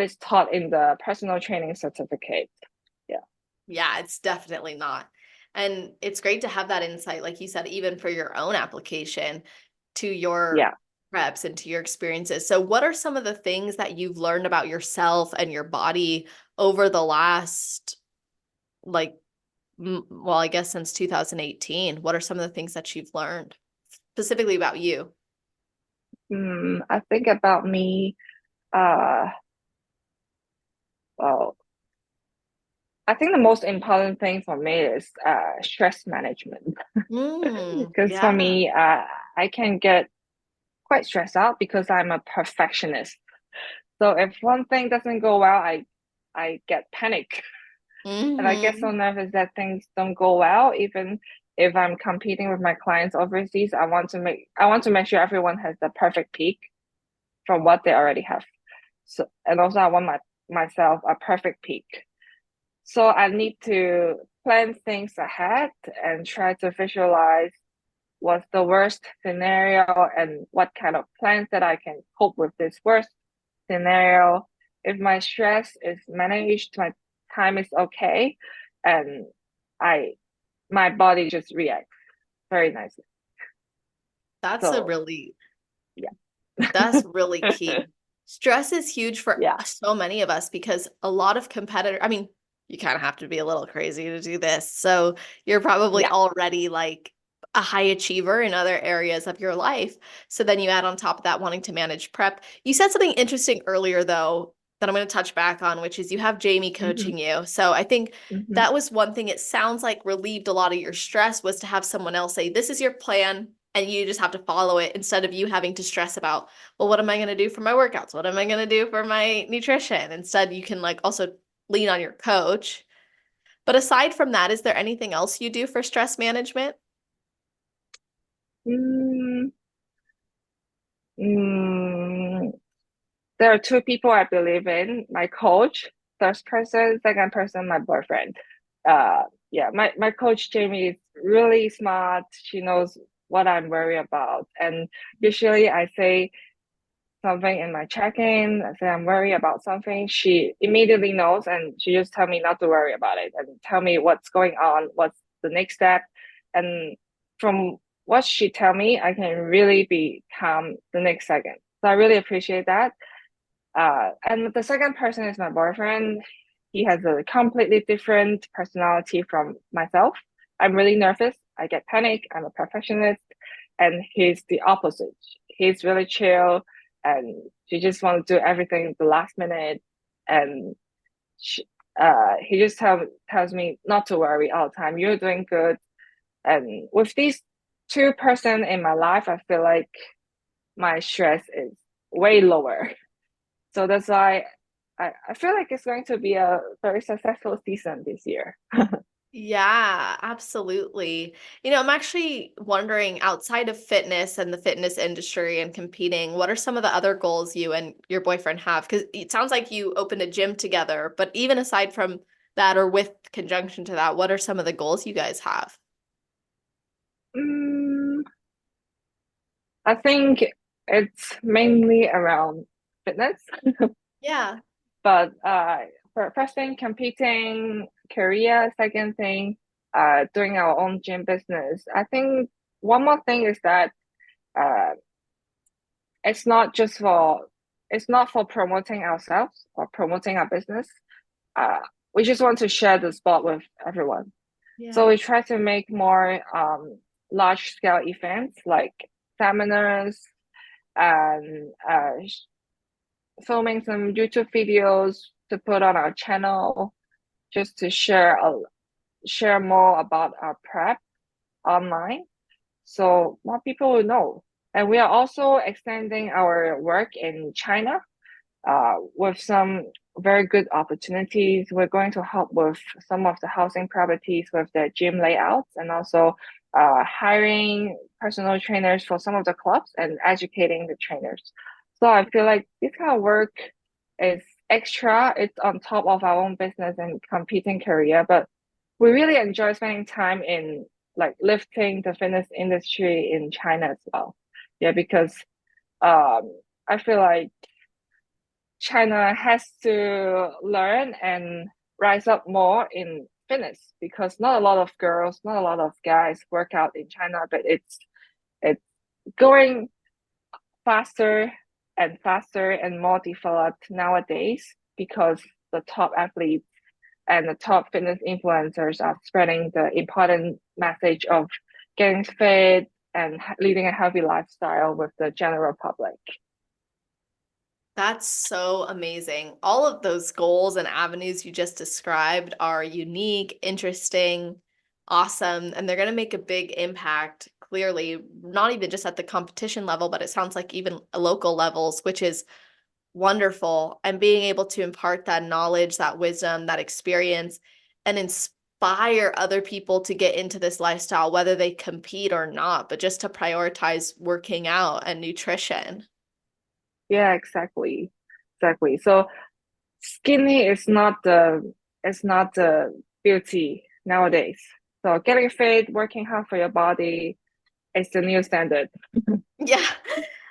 is taught in the personal training certificate. Yeah. Yeah, it's definitely not. And it's great to have that insight, like you said, even for your own application to your Yeah. reps and to your experiences. So, what are some of the things that you've learned about yourself and your body over the last, like, well, I guess since 2018? What are some of the things that you've learned specifically about you? I think about me, uh, well, I think the most important thing for me is stress management. Because for Yeah. me, I can get quite stressed out because I'm a perfectionist. So if one thing doesn't go well, I get panic and I get so Hmm. nervous that things don't go well. Even if I'm competing with my clients overseas, I want to make sure everyone has the perfect peak from what they already have. So and also I want myself a perfect peak. So I need to plan things ahead and try to visualize what's the worst scenario and what kind of plans that I can cope with this worst scenario. If my stress is managed, my time is okay, and I my body just reacts very nicely. That's a So really yeah, That's really key. Stress is huge for yeah, so many of us because a lot of competitor, I mean, you kind of have to be a little crazy to do this. So you're probably yeah, already like a high achiever in other areas of your life. So then you add on top of that wanting to manage prep. You said something interesting earlier though that I'm going to touch back on, which is you have Jamie Mm-hmm. coaching you. So I think Mm-hmm. that was one thing it sounds like relieved a lot of your stress, was to have someone else say, this is your plan and you just have to follow it, instead of you having to stress about, well, what am I going to do for my workouts? What am I going to do for my nutrition? Instead, you can like also lean on your coach. But aside from that, is there anything else you do for stress management? Mm, mm, there are two people I believe in, my coach, first person, second person, my boyfriend. Uh, yeah, my coach Jamie is really smart. She knows what I'm worried about. And usually I say something in my check-in, I say I'm worried about something, she immediately knows and she just tell me not to worry about it and tell me what's going on, what's the next step. And from what she tell me, I can really be calm the next second. So I really appreciate that. And the second person is my boyfriend. He has a completely different personality from myself. I'm really nervous. I get panic. I'm a perfectionist, and he's the opposite. He's really chill, and he just wants to do everything the last minute. And he just tells me not to worry all the time. You're doing good. And with these two person in my life, I feel like my stress is way lower. So that's why I feel like it's going to be a very successful season this year. Yeah, absolutely. I'm actually wondering, outside of fitness and the fitness industry and competing, what are some of the other goals you and your boyfriend have? Because it sounds like you opened a gym together, but even aside from that, or with conjunction to that, what are some of the goals you guys have? Mm, I think it's mainly around fitness, Yeah. but for first thing, competing, career, second thing, doing our own gym business. I think one more thing is that uh, it's not just for it's not for promoting ourselves or promoting our business. Uh, we just want to share the spot with everyone. So Yeah. we try to make more large scale events like seminars and filming some YouTube videos to put on our channel just to share more about our prep online so more people will know. And we are also extending our work in China with some very good opportunities. We're going to help with some of the housing properties with the gym layouts and also hiring personal trainers for some of the clubs and educating the trainers. So I feel like this kind of work is extra. It's on top of our own business and competing career, but we really enjoy spending time in like lifting the fitness industry in China as well. Yeah, because I feel like China has to learn and rise up more in fitness because not a lot of girls, not a lot of guys work out in China, but it's going faster and faster and more developed nowadays because the top athletes and the top fitness influencers are spreading the important message of getting fit and leading a healthy lifestyle with the general public. That's so amazing. All of those goals and avenues you just described are unique, interesting, awesome, and they're going to make a big impact, clearly, not even just at the competition level, but it sounds like even local levels, which is wonderful. And being able to impart that knowledge, that wisdom, that experience, and inspire other people to get into this lifestyle, whether they compete or not, but just to prioritize working out and nutrition. Yeah, exactly. Exactly. So skinny is not the beauty nowadays. So getting fit, working hard for your body is the new standard. Yeah.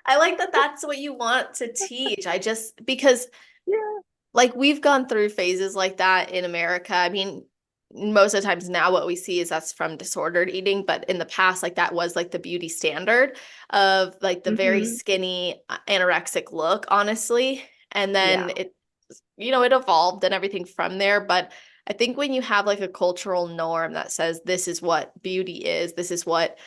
I like that that's what you want to teach. Because Yeah. like we've gone through phases like that in America. I mean, most of the times now what we see is that's from disordered eating, but in the past, like that was like the beauty standard of like the very Mm-hmm. skinny anorexic look, honestly. And then Yeah. it evolved and everything from there. But I think when you have like a cultural norm that says this is what beauty is, this is what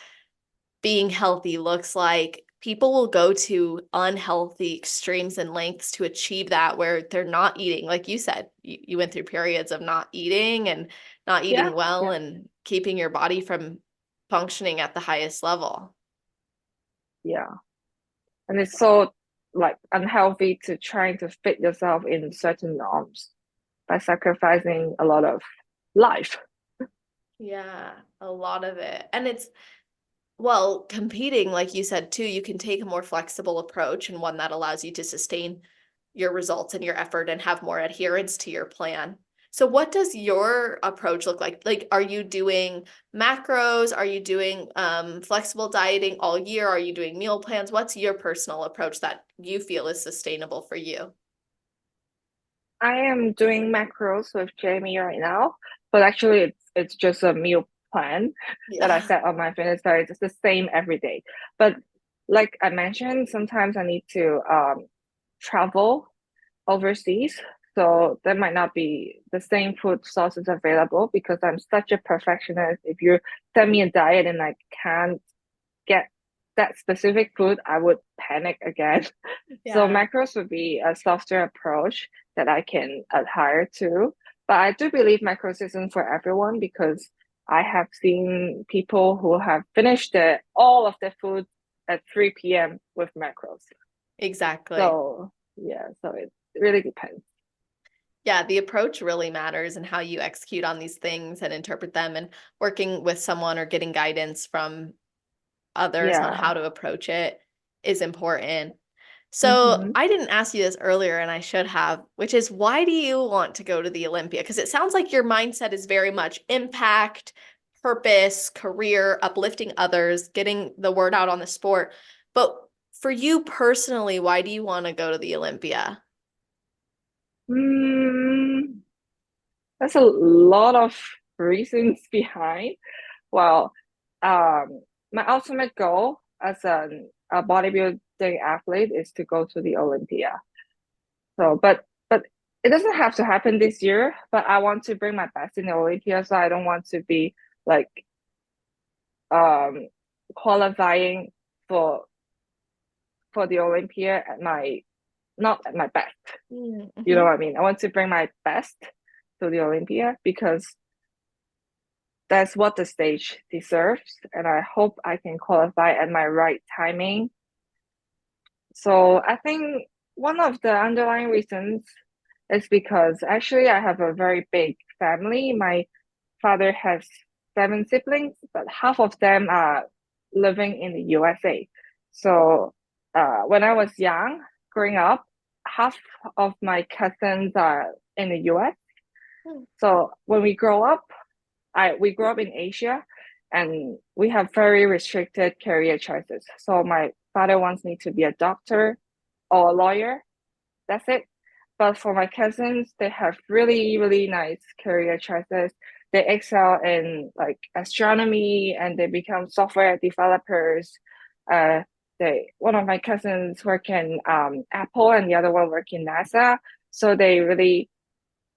being healthy looks like, people will go to unhealthy extremes and lengths to achieve that, where they're not eating. Like you said, you went through periods of not eating and not Yeah, eating well yeah, and keeping your body from functioning at the highest level. yeah. And it's so like unhealthy to trying to fit yourself in certain norms by sacrificing a lot of life. Yeah, a lot of it. And it's, well, competing, like you said too, you can take a more flexible approach and one that allows you to sustain your results and your effort and have more adherence to your plan. So what does your approach look like? Like, are you doing macros? Are you doing flexible dieting all year? Are you doing meal plans? What's your personal approach that you feel is sustainable for you? I am doing macros with Jamie right now, but actually it's just a meal plan that I Yeah, set on my fitness diet. It's the same every day. But like I mentioned, sometimes I need to travel overseas. So there might not be the same food sources available because I'm such a perfectionist. If you send me a diet and I can't get that specific food, I would panic again. So yeah, macros would be a softer approach that I can adhere to. But I do believe macros isn't for everyone because I have seen people who have finished all of their food at 3 p.m. with macros. exactly. So yeah, so it really depends. Yeah, the approach really matters and how you execute on these things and interpret them, and working with someone or getting guidance from others on Yeah. how to approach it is important. So Mm-hmm. I didn't ask you this earlier, and I should have, which is, why do you want to go to the Olympia? Because it sounds like your mindset is very much impact, purpose, career, uplifting others, getting the word out on the sport. But for you personally, why do you want to go to the Olympia? Mm, there's a lot of reasons behind. Well, my ultimate goal as a bodybuilding athlete is to go to the Olympia. So, but it doesn't have to happen this year. But I want to bring my best in the Olympia, so I don't want to be like um qualifying for for the Olympia at my not at my best. You know Mm-hmm. what I mean? I want to bring my best to the Olympia because that's what the stage deserves, and I hope I can qualify at my right timing. So I think one of the underlying reasons is because actually I have a very big family. My father has 7 siblings, but half of them are living in the USA. So when I was young, growing up, half of my cousins are in the US. So when we grow up, we grew up in Asia and we have very restricted career choices. So my father wants me to be a doctor or a lawyer. That's it. But for my cousins, they have really, really nice career choices. They excel in like astronomy and they become software developers. Uh, one of my cousins work in Apple and the other one work in NASA. So they really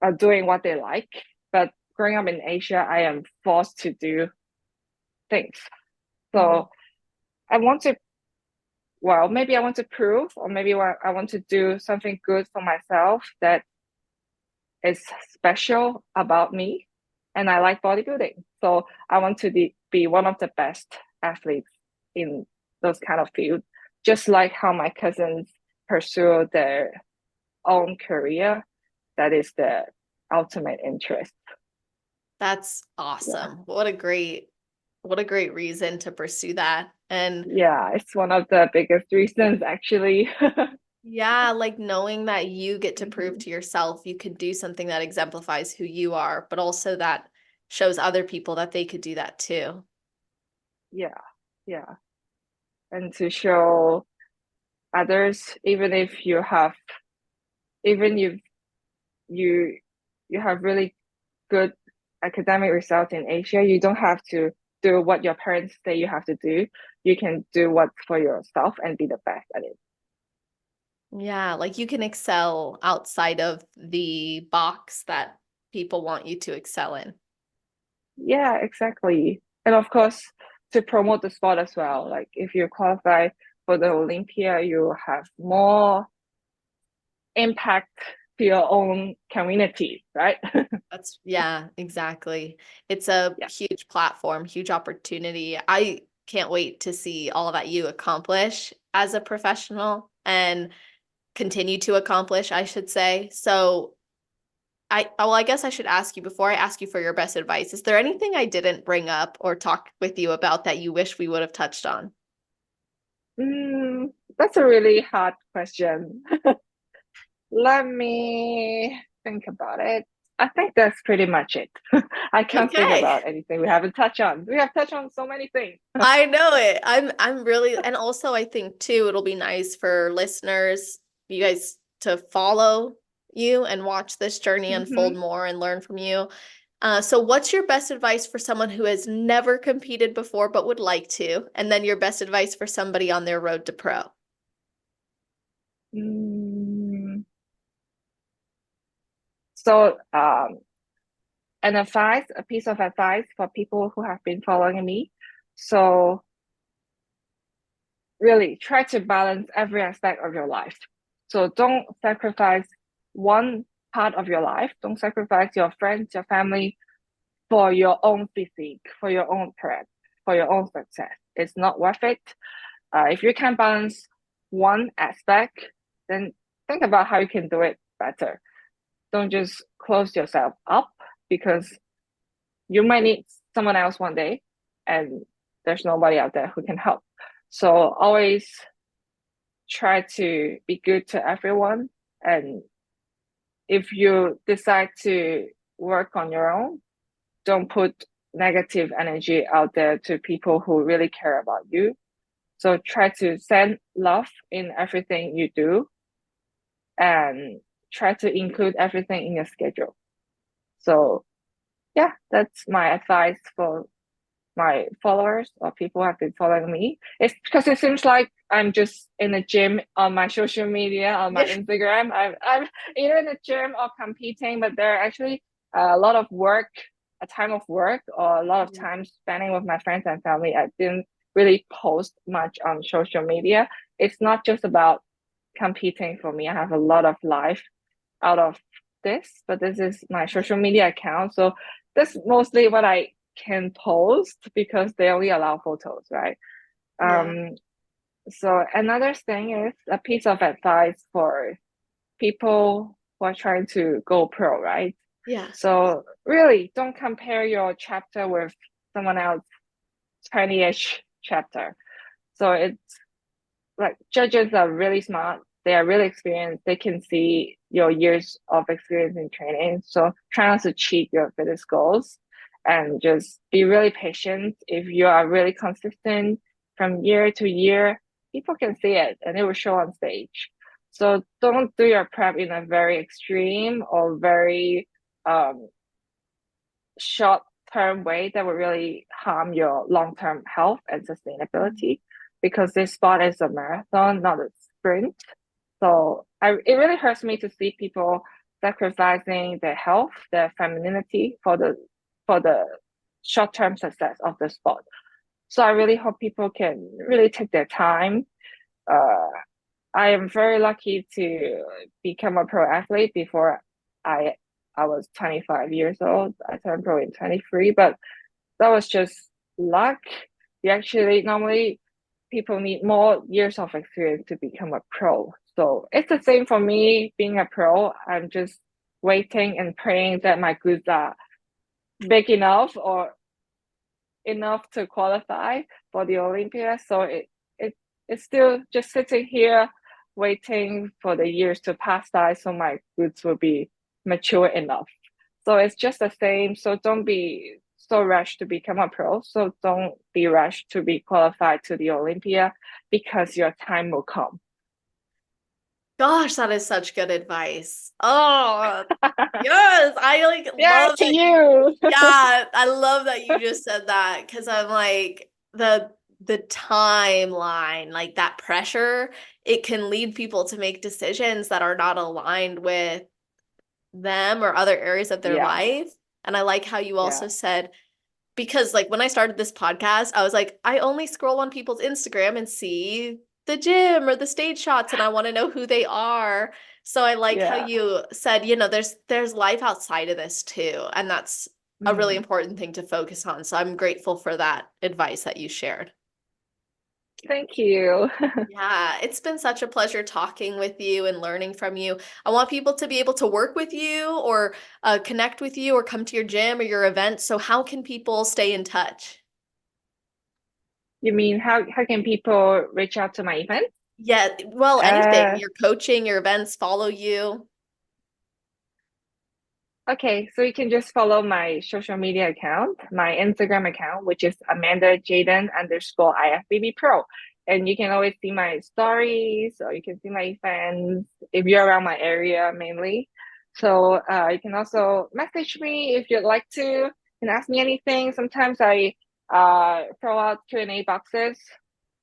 are doing what they like. But growing up in Asia, I am forced to do things. Mm-hmm. So I want to, well, maybe I want to prove, or maybe I want to do something good for myself that is special about me. And I like bodybuilding. So I want to be one of the best athletes in those kind of fields, just like how my cousins pursue their own career. That is the ultimate interest. That's Yeah. awesome. What a great reason to pursue that. And Yeah, it's one of the biggest reasons actually. yeah, like knowing that you get to prove Mhm. to yourself you could do something that exemplifies who you are, but also that shows other people that they could do that too. Yeah, yeah. And to show others, even if you have, even if you you have really good academic results in Asia, you don't have to do what your parents say you have to do. You can do what's for yourself and be the best at it. Yeah, like you can excel outside of the box that people want you to excel in. Yeah, exactly. And of course, to promote the sport as well. Like if you qualify for the Olympia, you have more impact to your own community, right? Yeah, exactly. It's a Yeah. huge platform, huge opportunity. I can't wait to see all that you accomplish as a professional and continue to accomplish, I should say. So I guess I should ask you before I ask you for your best advice. Is there anything I didn't bring up or talk with you about that you wish we would have touched on? That's a really hard question. Let me think about it. I think that's pretty much it. I can't think Okay. about anything we haven't touched on. We have touched on so many things. I know it. I'm really, and also I think too it'll be nice for listeners, you guys to follow you and watch this journey unfold Hmm. more and learn from you. So what's your best advice for someone who has never competed before but would like to? And then your best advice for somebody on their road to pro? Mm, so, a piece of advice for people who have been following me. So, really try to balance every aspect of your life. So, don't sacrifice one part of your life. Don't sacrifice your friends, your family for your own physique, for your own prep, for your own success. It's not worth it. If you can balance one aspect, then think about how you can do it better. Don't just close yourself up because you might need someone else one day and there's nobody out there who can help. So always try to be good to everyone. And if you decide to work on your own, don't put negative energy out there to people who really care about you. So try to send love in everything you do and try to include everything in your schedule. So yeah, that's my advice for my followers or people who have been following me. It's because it seems like I'm just in the gym on my social media, on my Yeah. Instagram. I'm either in the gym or competing, but there are actually a lot of work, a time of work, or a lot of time spending with my friends and family. I didn't really post much on social media. It's not just about competing for me. I have a lot of life out of this, but this is my social media account. So that's mostly what I can post because they only allow photos, right? Yeah. Um, so another thing is a piece of advice for people who are trying to go pro, right? Yeah. So really don't compare your chapter with someone else's tiny-ish chapter. So it's like judges are really smart. They are really experienced. They can see your years of experience in training. So try not to cheat your fitness goals and just be really patient. If you are really consistent from year to year, people can see it and it will show on stage. So don't do your prep in a very extreme or very short term way that will really harm your long term health and sustainability because this sport is a marathon, not a sprint. So it really hurts me to see people sacrificing their health, their femininity for the short term success of the sport. So I really hope people can really take their time. Uh, I am very lucky to become a pro athlete before I I was 25 years old. I turned pro in 23, but that was just luck. You actually normally people need more years of experience to become a pro. So it's the same for me being a pro. I'm just waiting and praying that my glutes are big enough or enough to qualify for the Olympia. So it it's still just sitting here waiting for the years to pass by so my glutes will be mature enough. So it's just the same. So don't be so rushed to become a pro. So don't be rushed to be qualified to the Olympia because your time will come. Gosh, that is such good advice. Oh, yes. I like Yeah, love to that. you. Yeah, I love that you just said that because I'm like the timeline, like that pressure, it can lead people to make decisions that are not aligned with them or other areas of their Yeah, life. And I like how you also yeah, said, because like when I started this podcast, I was like, I only scroll on people's Instagram and see the gym or the stage shots and I want to know who they are. So I like how Yeah. you said, there's life outside of this too. And that's a really Mhm. important thing to focus on. So I'm grateful for that advice that you shared. Thank you. Yeah, it's been such a pleasure talking with you and learning from you. I want people to be able to work with you or connect with you or come to your gym or your events. So how can people stay in touch? You mean how can people reach out to my event? Yeah, well, anything, Uh, your coaching, your events, follow you. okay, so you can just follow my social media account, my Instagram account, which is Amanda Jaden underscore IFBB Pro. And you can always see my stories or you can see my events if you're around my area mainly. So you can also message me if you'd like to and ask me anything. Sometimes I throw out Q&A boxes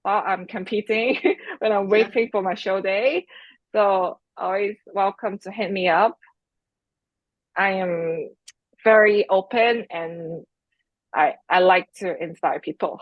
while I'm competing when I'm Yeah. waiting for my show day. So always welcome to hit me up. I am very open and I like to inspire people.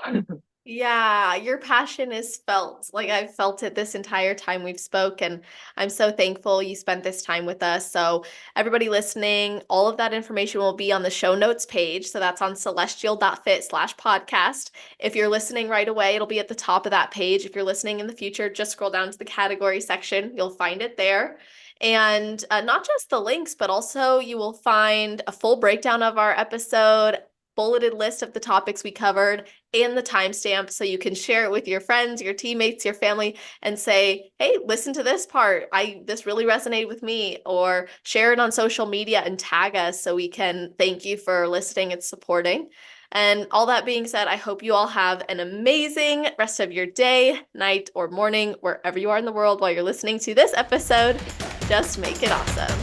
Yeah, your passion is felt. Like I've felt it this entire time we've spoke, and I'm so thankful you spent this time with us. So everybody listening, all of that information will be on the show notes page. So that's on celestial.fit/podcast. If you're listening right away, it'll be at the top of that page. If you're listening in the future, just scroll down to the category section. You'll find it there. And not just the links, but also you will find a full breakdown of our episode, bulleted list of the topics we covered, and the timestamp so you can share it with your friends, your teammates, your family, and say, hey, listen to this part. This really resonated with me, or share it on social media and tag us so we can thank you for listening and supporting. And all that being said, I hope you all have an amazing rest of your day, night, or morning, wherever you are in the world while you're listening to this episode. Just make it awesome.